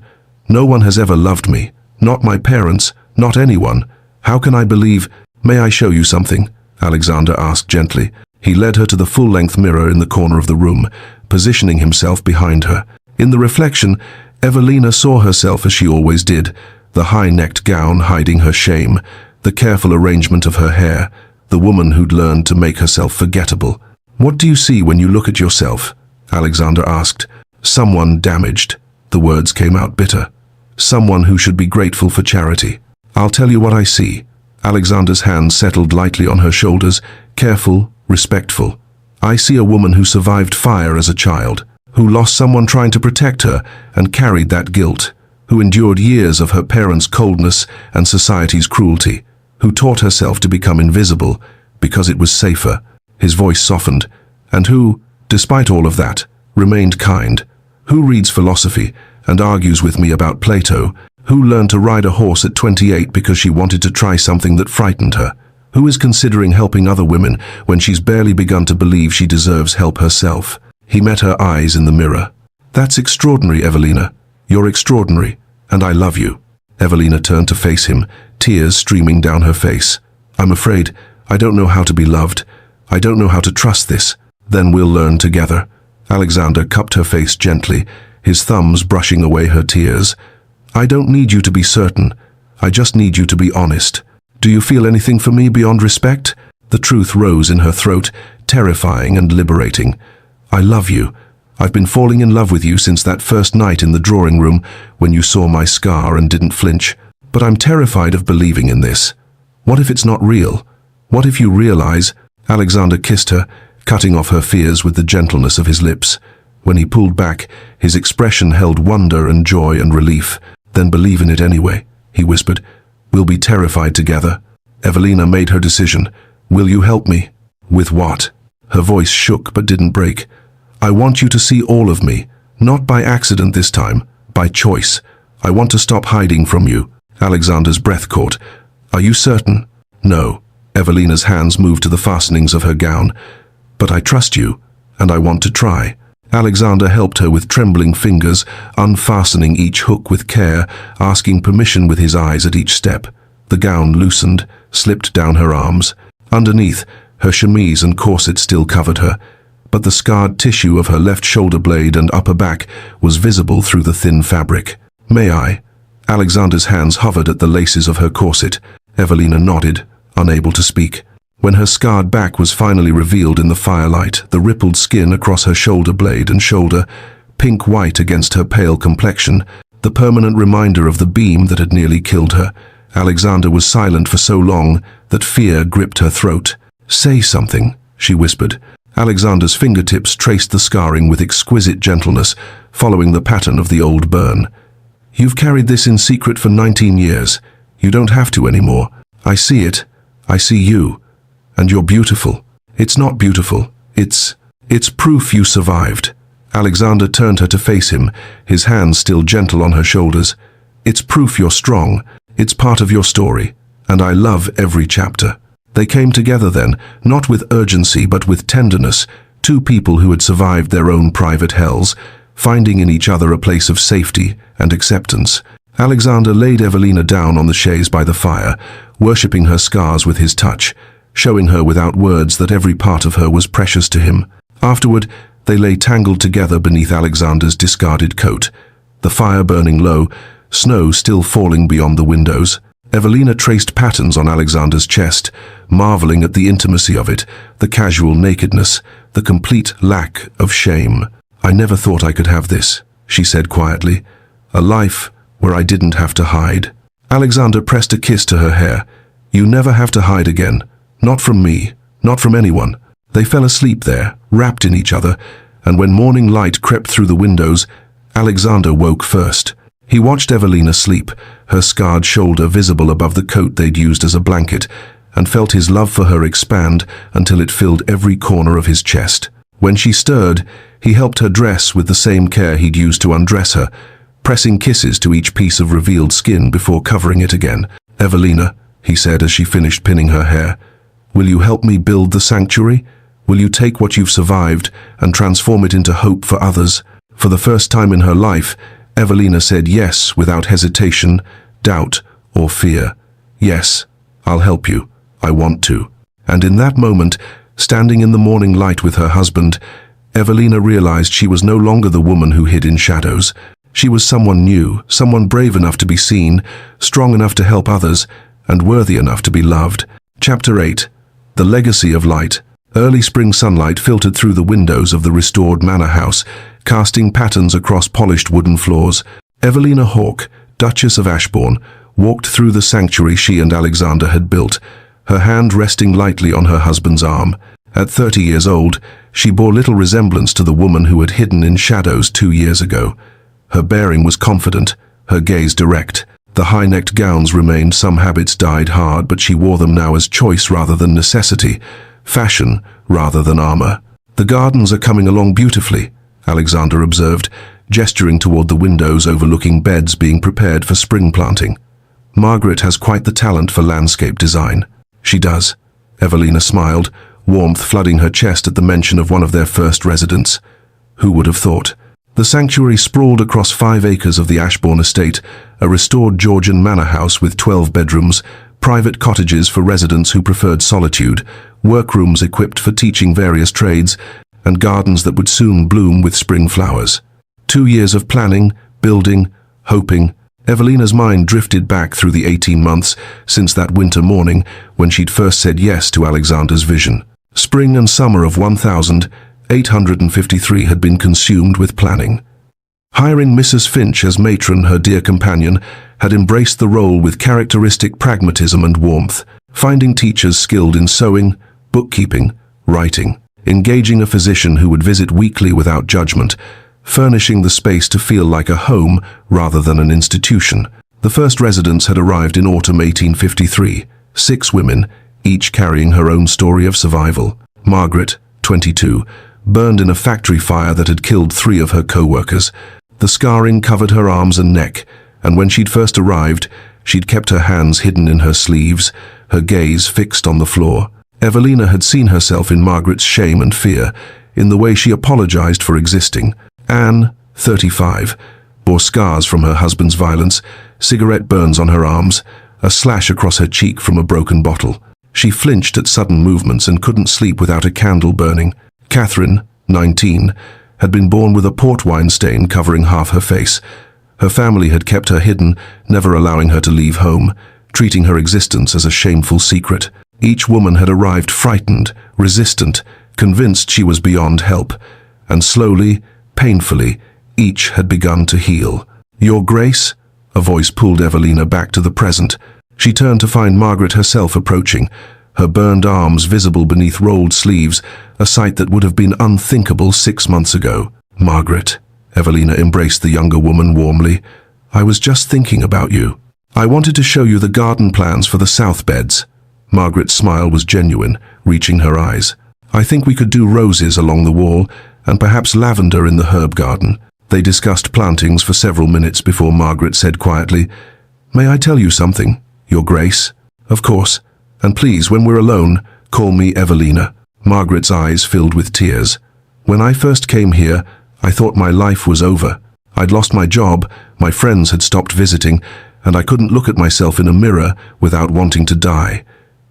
No one has ever loved me. Not my parents, not anyone. How can I believe... May I show you something? Alexander asked gently. He led her to the full-length mirror in the corner of the room, positioning himself behind her. In the reflection, Evelina saw herself as she always did, the high-necked gown hiding her shame, the careful arrangement of her hair, the woman who'd learned to make herself forgettable. What do you see when you look at yourself? Alexander asked. Someone damaged. The words came out bitter. Someone who should be grateful for charity. I'll tell you what I see. Alexander's hand settled lightly on her shoulders, careful, respectful. I see a woman who survived fire as a child, who lost someone trying to protect her and carried that guilt, who endured years of her parents' coldness and society's cruelty, who taught herself to become invisible because it was safer. His voice softened. And who, despite all of that, remained kind. Who reads philosophy and argues with me about Plato? Who learned to ride a horse at 28 because she wanted to try something that frightened her? Who is considering helping other women when she's barely begun to believe she deserves help herself? He met her eyes in the mirror. That's extraordinary, Evelina. You're extraordinary, and I love you. Evelina turned to face him, tears streaming down her face. I'm afraid I don't know how to be loved. I don't know how to trust this. Then we'll learn together. Alexander cupped her face gently, his thumbs brushing away her tears. I don't need you to be certain. I just need you to be honest. Do you feel anything for me beyond respect? The truth rose in her throat, terrifying and liberating. I love you. I've been falling in love with you since that first night in the drawing room when you saw my scar and didn't flinch. But I'm terrified of believing in this. What if it's not real? What if you realize... Alexander kissed her, cutting off her fears with the gentleness of his lips. When he pulled back, his expression held wonder and joy and relief. Then believe in it anyway, he whispered. We'll be terrified together. Evelina made her decision. Will you help me? With what? Her voice shook but didn't break. I want you to see all of me. Not by accident this time, by choice. I want to stop hiding from you. Alexander's breath caught. Are you certain? No. Evelina's hands moved to the fastenings of her gown. But I trust you, and I want to try. Alexander helped her with trembling fingers, unfastening each hook with care, asking permission with his eyes at each step. The gown loosened, slipped down her arms. Underneath, her chemise and corset still covered her, but the scarred tissue of her left shoulder blade and upper back was visible through the thin fabric. May I? Alexander's hands hovered at the laces of her corset. Evelina nodded, unable to speak. When her scarred back was finally revealed in the firelight, the rippled skin across her shoulder blade and shoulder, pink-white against her pale complexion, the permanent reminder of the beam that had nearly killed her, Alexander was silent for so long that fear gripped her throat. Say something, she whispered. Alexander's fingertips traced the scarring with exquisite gentleness, following the pattern of the old burn. You've carried this in secret for 19 years. You don't have to anymore. I see it. I see you. And you're beautiful. It's not beautiful. It's proof you survived. Alexander turned her to face him, his hands still gentle on her shoulders. It's proof you're strong. It's part of your story. And I love every chapter. They came together then, not with urgency but with tenderness, two people who had survived their own private hells, finding in each other a place of safety and acceptance. Alexander laid Evelina down on the chaise by the fire, worshipping her scars with his touch, showing her without words that every part of her was precious to him. Afterward, they lay tangled together beneath Alexander's discarded coat, the fire burning low, snow still falling beyond the windows. Evelina traced patterns on Alexander's chest, marveling at the intimacy of it, the casual nakedness, the complete lack of shame. I never thought I could have this, she said quietly. A life where I didn't have to hide. Alexander pressed a kiss to her hair. You never have to hide again. Not from me, not from anyone. They fell asleep there, wrapped in each other, and when morning light crept through the windows, Alexander woke first. He watched Evelina sleep, her scarred shoulder visible above the coat they'd used as a blanket, and felt his love for her expand until it filled every corner of his chest. When she stirred, he helped her dress with the same care he'd used to undress her, pressing kisses to each piece of revealed skin before covering it again. "Evelina," he said as she finished pinning her hair, "will you help me build the sanctuary? Will you take what you've survived and transform it into hope for others?" For the first time in her life, Evelina said yes without hesitation, doubt, or fear. "Yes, I'll help you. I want to." And in that moment, standing in the morning light with her husband, Evelina realized she was no longer the woman who hid in shadows. She was someone new, someone brave enough to be seen, strong enough to help others, and worthy enough to be loved. Chapter 8. The Legacy of Light. Early spring sunlight filtered through the windows of the restored manor house, casting patterns across polished wooden floors. Evelina Hawke, Duchess of Ashbourne, walked through the sanctuary she and Alexander had built, her hand resting lightly on her husband's arm. At 30 years old, she bore little resemblance to the woman who had hidden in shadows 2 years ago. Her bearing was confident, her gaze direct. The high-necked gowns remained, some habits died hard, but she wore them now as choice rather than necessity, fashion rather than armor. "The gardens are coming along beautifully," Alexander observed, gesturing toward the windows overlooking beds being prepared for spring planting. "Margaret has quite the talent for landscape design." "She does," Evelina smiled, warmth flooding her chest at the mention of one of their first residents. Who would have thought? The sanctuary sprawled across 5 acres of the Ashbourne estate, a restored Georgian manor house with 12 bedrooms, private cottages for residents who preferred solitude, workrooms equipped for teaching various trades, and gardens that would soon bloom with spring flowers. 2 years of planning, building, hoping. Evelina's mind drifted back through the 18 months since that winter morning when she'd first said yes to Alexander's vision. Spring and summer of 1853 had been consumed with planning. Hiring Mrs. Finch as matron, her dear companion, had embraced the role with characteristic pragmatism and warmth, finding teachers skilled in sewing, bookkeeping, writing, engaging a physician who would visit weekly without judgment, furnishing the space to feel like a home rather than an institution. The first residents had arrived in autumn 1853, 6 women, each carrying her own story of survival. Margaret, 22, burned in a factory fire that had killed 3 of her co-workers. The scarring covered her arms and neck, and when she'd first arrived, she'd kept her hands hidden in her sleeves, her gaze fixed on the floor. Evelina had seen herself in Margaret's shame and fear, in the way she apologized for existing. Anne, 35, bore scars from her husband's violence, cigarette burns on her arms, a slash across her cheek from a broken bottle. She flinched at sudden movements and couldn't sleep without a candle burning. Catherine, 19, had been born with a port wine stain covering half her face. Her family had kept her hidden, never allowing her to leave home, treating her existence as a shameful secret. Each woman had arrived frightened, resistant, convinced she was beyond help, and slowly, painfully, each had begun to heal. "Your Grace?" A voice pulled Evelina back to the present. She turned to find Margaret herself approaching, her burned arms visible beneath rolled sleeves, a sight that would have been unthinkable 6 months ago. "Margaret," Evelina embraced the younger woman warmly, "I was just thinking about you. I wanted to show you the garden plans for the south beds." Margaret's smile was genuine, reaching her eyes. "I think we could do roses along the wall, and perhaps lavender in the herb garden." They discussed plantings for several minutes before Margaret said quietly, "May I tell you something, Your Grace?" "Of course. And please, when we're alone, call me Evelina." Margaret's eyes filled with tears. "When I first came here, I thought my life was over. I'd lost my job, my friends had stopped visiting, and I couldn't look at myself in a mirror without wanting to die.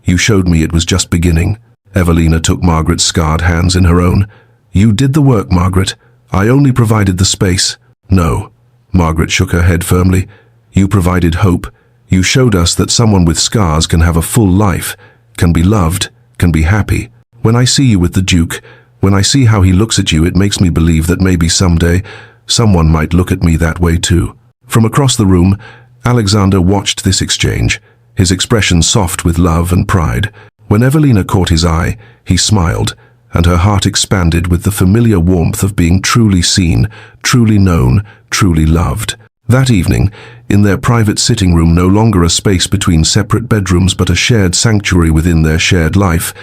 You showed me it was just beginning." Evelina took Margaret's scarred hands in her own. "You did the work, Margaret. I only provided the space." "No." Margaret shook her head firmly. "You provided hope. You showed us that someone with scars can have a full life, can be loved, can be happy. When I see you with the Duke, when I see how he looks at you, it makes me believe that maybe someday someone might look at me that way too." From across the room, Alexander watched this exchange, his expression soft with love and pride. When Evelina caught his eye, he smiled, and her heart expanded with the familiar warmth of being truly seen, truly known, truly loved. That evening, in their private sitting room, no longer a space between separate bedrooms but a shared sanctuary within their shared life,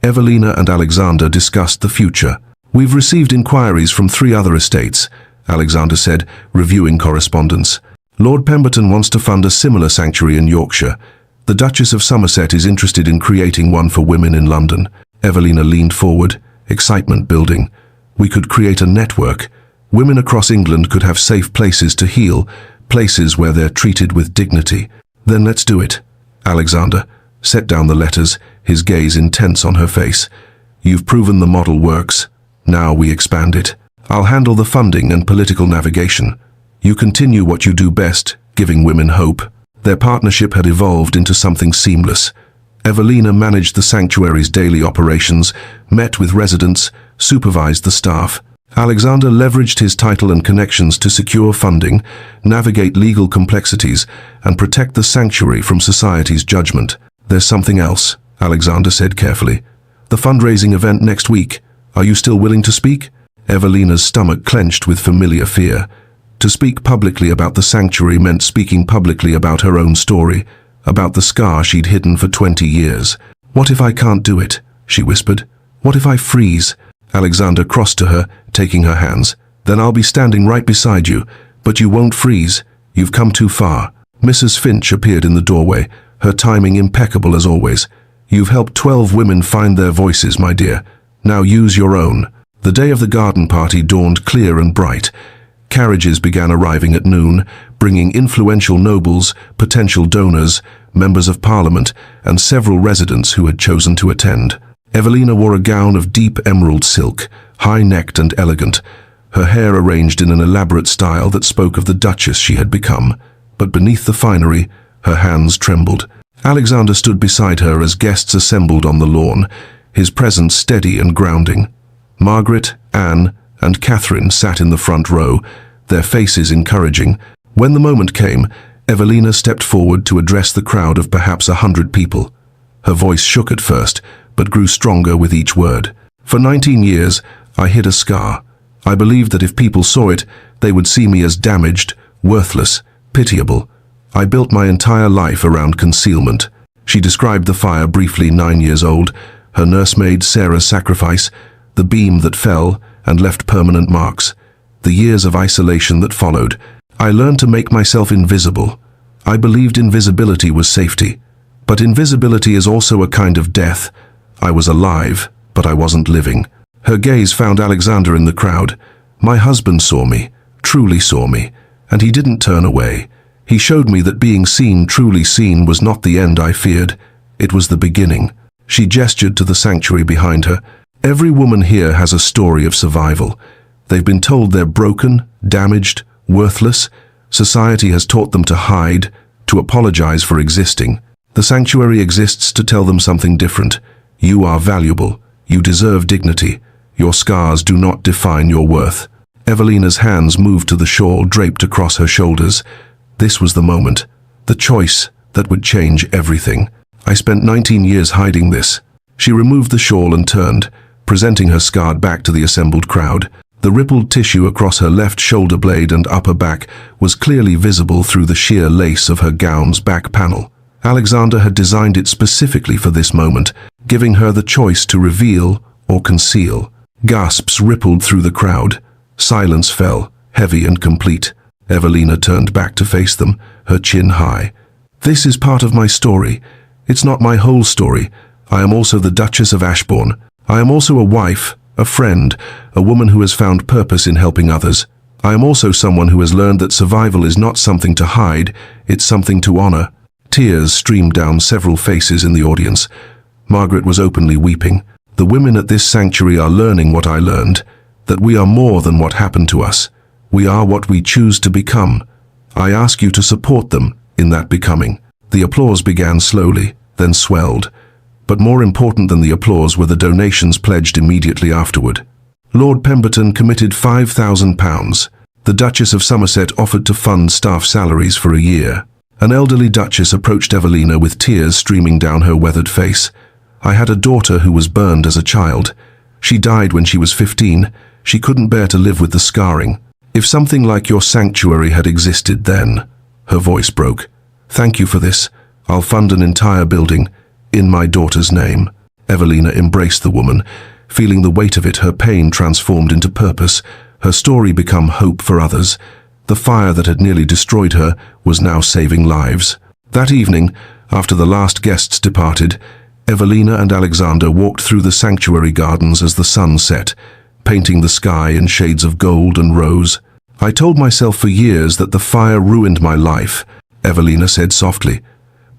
Evelina and Alexander discussed the future. "We've received inquiries from 3 other estates," Alexander said, reviewing correspondence. "Lord Pemberton wants to fund a similar sanctuary in Yorkshire. The Duchess of Somerset is interested in creating one for women in London." Evelina leaned forward, excitement building. "We could create a network. Women across England could have safe places to heal, places where they're treated with dignity." "Then let's do it." Alexander set down the letters, his gaze intense on her face. "You've proven the model works. Now we expand it. I'll handle the funding and political navigation. You continue what you do best, giving women hope." Their partnership had evolved into something seamless. Evelina managed the sanctuary's daily operations, met with residents, supervised the staff. Alexander leveraged his title and connections to secure funding, navigate legal complexities, and protect the sanctuary from society's judgment. "There's something else," Alexander said carefully. "The fundraising event next week. Are you still willing to speak?" Evelina's stomach clenched with familiar fear. To speak publicly about the sanctuary meant speaking publicly about her own story, about the scar she'd hidden for 20 years. "What if I can't do it?" she whispered. "What if I freeze?" Alexander crossed to her, taking her hands. "Then I'll be standing right beside you, but you won't freeze. You've come too far." Mrs. Finch appeared in the doorway, her timing impeccable as always. "You've helped 12 women find their voices, my dear. Now use your own." The day of the garden party dawned clear and bright. Carriages began arriving at noon, bringing influential nobles, potential donors, members of parliament, and several residents who had chosen to attend. Evelina wore a gown of deep emerald silk, high-necked and elegant, her hair arranged in an elaborate style that spoke of the duchess she had become. But beneath the finery, her hands trembled. Alexander stood beside her as guests assembled on the lawn, his presence steady and grounding. Margaret, Anne, and Catherine sat in the front row, their faces encouraging. When the moment came, Evelina stepped forward to address the crowd of perhaps 100 people. Her voice shook at first, but grew stronger with each word. "For 19 years, I hid a scar. I believed that if people saw it, they would see me as damaged, worthless, pitiable. I built my entire life around concealment." She described the fire briefly, 9 years old, her nursemaid Sarah's sacrifice, the beam that fell and left permanent marks, the years of isolation that followed. "I learned to make myself invisible. I believed invisibility was safety. But invisibility is also a kind of death. I was alive, but I wasn't living." Her gaze found Alexander in the crowd. "My husband saw me, truly saw me, and he didn't turn away. He showed me that being seen, truly seen, was not the end I feared. It was the beginning." She gestured to the sanctuary behind her. "Every woman here has a story of survival. They've been told they're broken, damaged, worthless. Society has taught them to hide, to apologize for existing. The sanctuary exists to tell them something different. You are valuable. You deserve dignity. Your scars do not define your worth." Evelina's hands moved to the shawl draped across her shoulders. This was the moment, the choice that would change everything. "I spent 19 years hiding this." She removed the shawl and turned, presenting her scarred back to the assembled crowd. The rippled tissue across her left shoulder blade and upper back was clearly visible through the sheer lace of her gown's back panel. Alexander had designed it specifically for this moment, giving her the choice to reveal or conceal. Gasps rippled through the crowd. Silence fell, heavy and complete. Evelina turned back to face them, her chin high. "This is part of my story. It's not my whole story. I am also the Duchess of Ashbourne. I am also a wife, a friend, a woman who has found purpose in helping others. I am also someone who has learned that survival is not something to hide, it's something to honor." Tears streamed down several faces in the audience. Margaret was openly weeping. "The women at this sanctuary are learning what I learned, that we are more than what happened to us. We are what we choose to become. I ask you to support them in that becoming." The applause began slowly, then swelled. But more important than the applause were the donations pledged immediately afterward. Lord Pemberton committed £5,000. The Duchess of Somerset offered to fund staff salaries for a year. An elderly duchess approached Evelina with tears streaming down her weathered face. "I had a daughter who was burned as a child. She died when she was 15. She couldn't bear to live with the scarring." If something like your sanctuary had existed then, her voice broke. Thank you for this. I'll fund an entire building, in my daughter's name. Evelina embraced the woman. Feeling the weight of it, her pain transformed into purpose, her story become hope for others. The fire that had nearly destroyed her was now saving lives. That evening, after the last guests departed, Evelina and Alexander walked through the sanctuary gardens as the sun set, painting the sky in shades of gold and rose. I told myself for years that the fire ruined my life, Evelina said softly.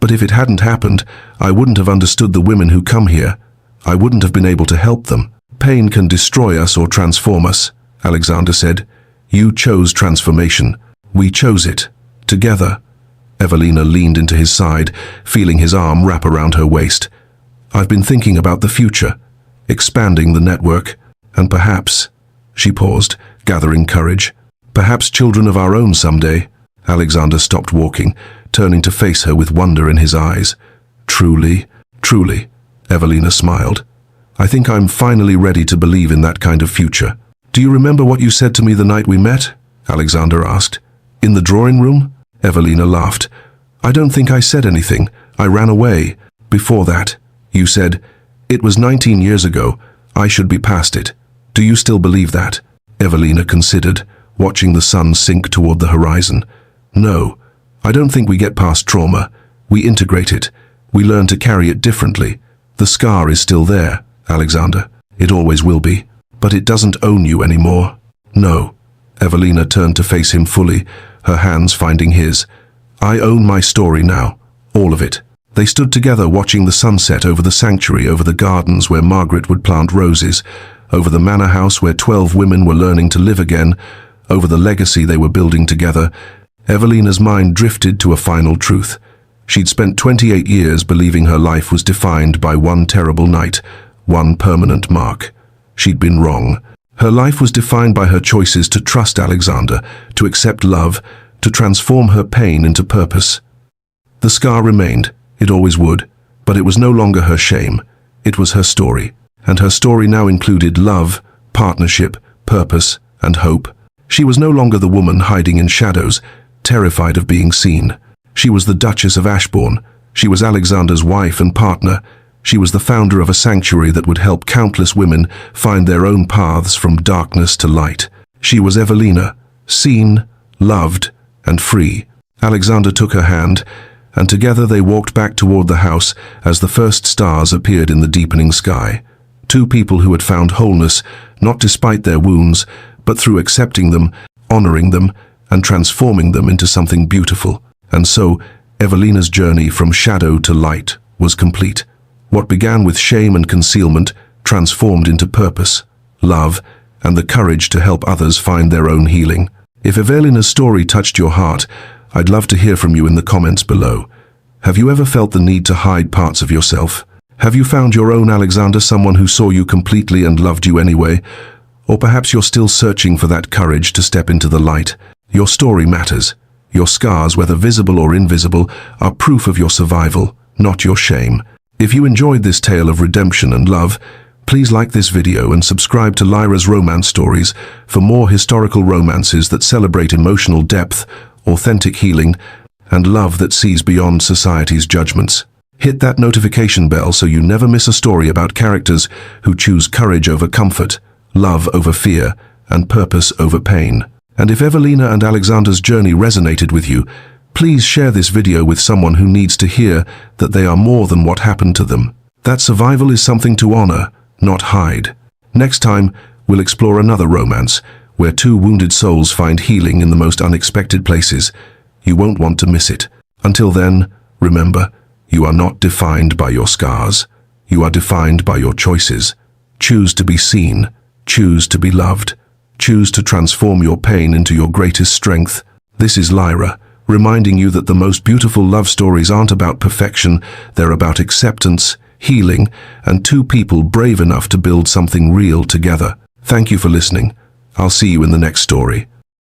But if it hadn't happened, I wouldn't have understood the women who come here. I wouldn't have been able to help them. Pain can destroy us or transform us, Alexander said. You chose transformation. We chose it. Together. Evelina leaned into his side, feeling his arm wrap around her waist. I've been thinking about the future, expanding the network, and perhaps, she paused, gathering courage, perhaps children of our own someday. Alexander stopped walking, turning to face her with wonder in his eyes. Truly, truly, Evelina smiled. I think I'm finally ready to believe in that kind of future. Do you remember what you said to me the night we met? Alexander asked. In the drawing room? Evelina laughed. I don't think I said anything. I ran away. Before that, you said, it was 19 years ago. I should be past it. Do you still believe that? Evelina considered, watching the sun sink toward the horizon. No, I don't think we get past trauma. We integrate it. We learn to carry it differently. The scar is still there, Alexander. It always will be. But it doesn't own you anymore. No. Evelina turned to face him fully, her hands finding his. I own my story now. All of it. They stood together watching the sunset over the sanctuary, over the gardens where Margaret would plant roses, over the manor house where 12 women were learning to live again, over the legacy they were building together. Evelina's mind drifted to a final truth. She'd spent 28 years believing her life was defined by one terrible night, one permanent mark. She'd been wrong. Her life was defined by her choices to trust Alexander, to accept love, to transform her pain into purpose. The scar remained. It always would. But it was no longer her shame. It was her story. And her story now included love, partnership, purpose, and hope. She was no longer the woman hiding in shadows, terrified of being seen. She was the Duchess of Ashbourne. She was Alexander's wife and partner. She was the founder of a sanctuary that would help countless women find their own paths from darkness to light. She was Evelina, seen, loved, and free. Alexander took her hand, and together they walked back toward the house as the first stars appeared in the deepening sky. Two people who had found wholeness, not despite their wounds, but through accepting them, honoring them, and transforming them into something beautiful. And so, Evelina's journey from shadow to light was complete. What began with shame and concealment transformed into purpose, love, and the courage to help others find their own healing. If Evelina's story touched your heart, I'd love to hear from you in the comments below. Have you ever felt the need to hide parts of yourself? Have you found your own Alexander, someone who saw you completely and loved you anyway? Or perhaps you're still searching for that courage to step into the light. Your story matters. Your scars, whether visible or invisible, are proof of your survival, not your shame. If you enjoyed this tale of redemption and love, please like this video and subscribe to Lyra's Romance Stories for more historical romances that celebrate emotional depth, authentic healing, and love that sees beyond society's judgments. Hit that notification bell so you never miss a story about characters who choose courage over comfort, love over fear, and purpose over pain. And if Evelina and Alexander's journey resonated with you, please share this video with someone who needs to hear that they are more than what happened to them. That survival is something to honor, not hide. Next time, we'll explore another romance, where two wounded souls find healing in the most unexpected places. You won't want to miss it. Until then, remember, you are not defined by your scars. You are defined by your choices. Choose to be seen. Choose to be loved. Choose to transform your pain into your greatest strength. This is Lyra, reminding you that the most beautiful love stories aren't about perfection, they're about acceptance, healing, and two people brave enough to build something real together. Thank you for listening. I'll see you in the next story.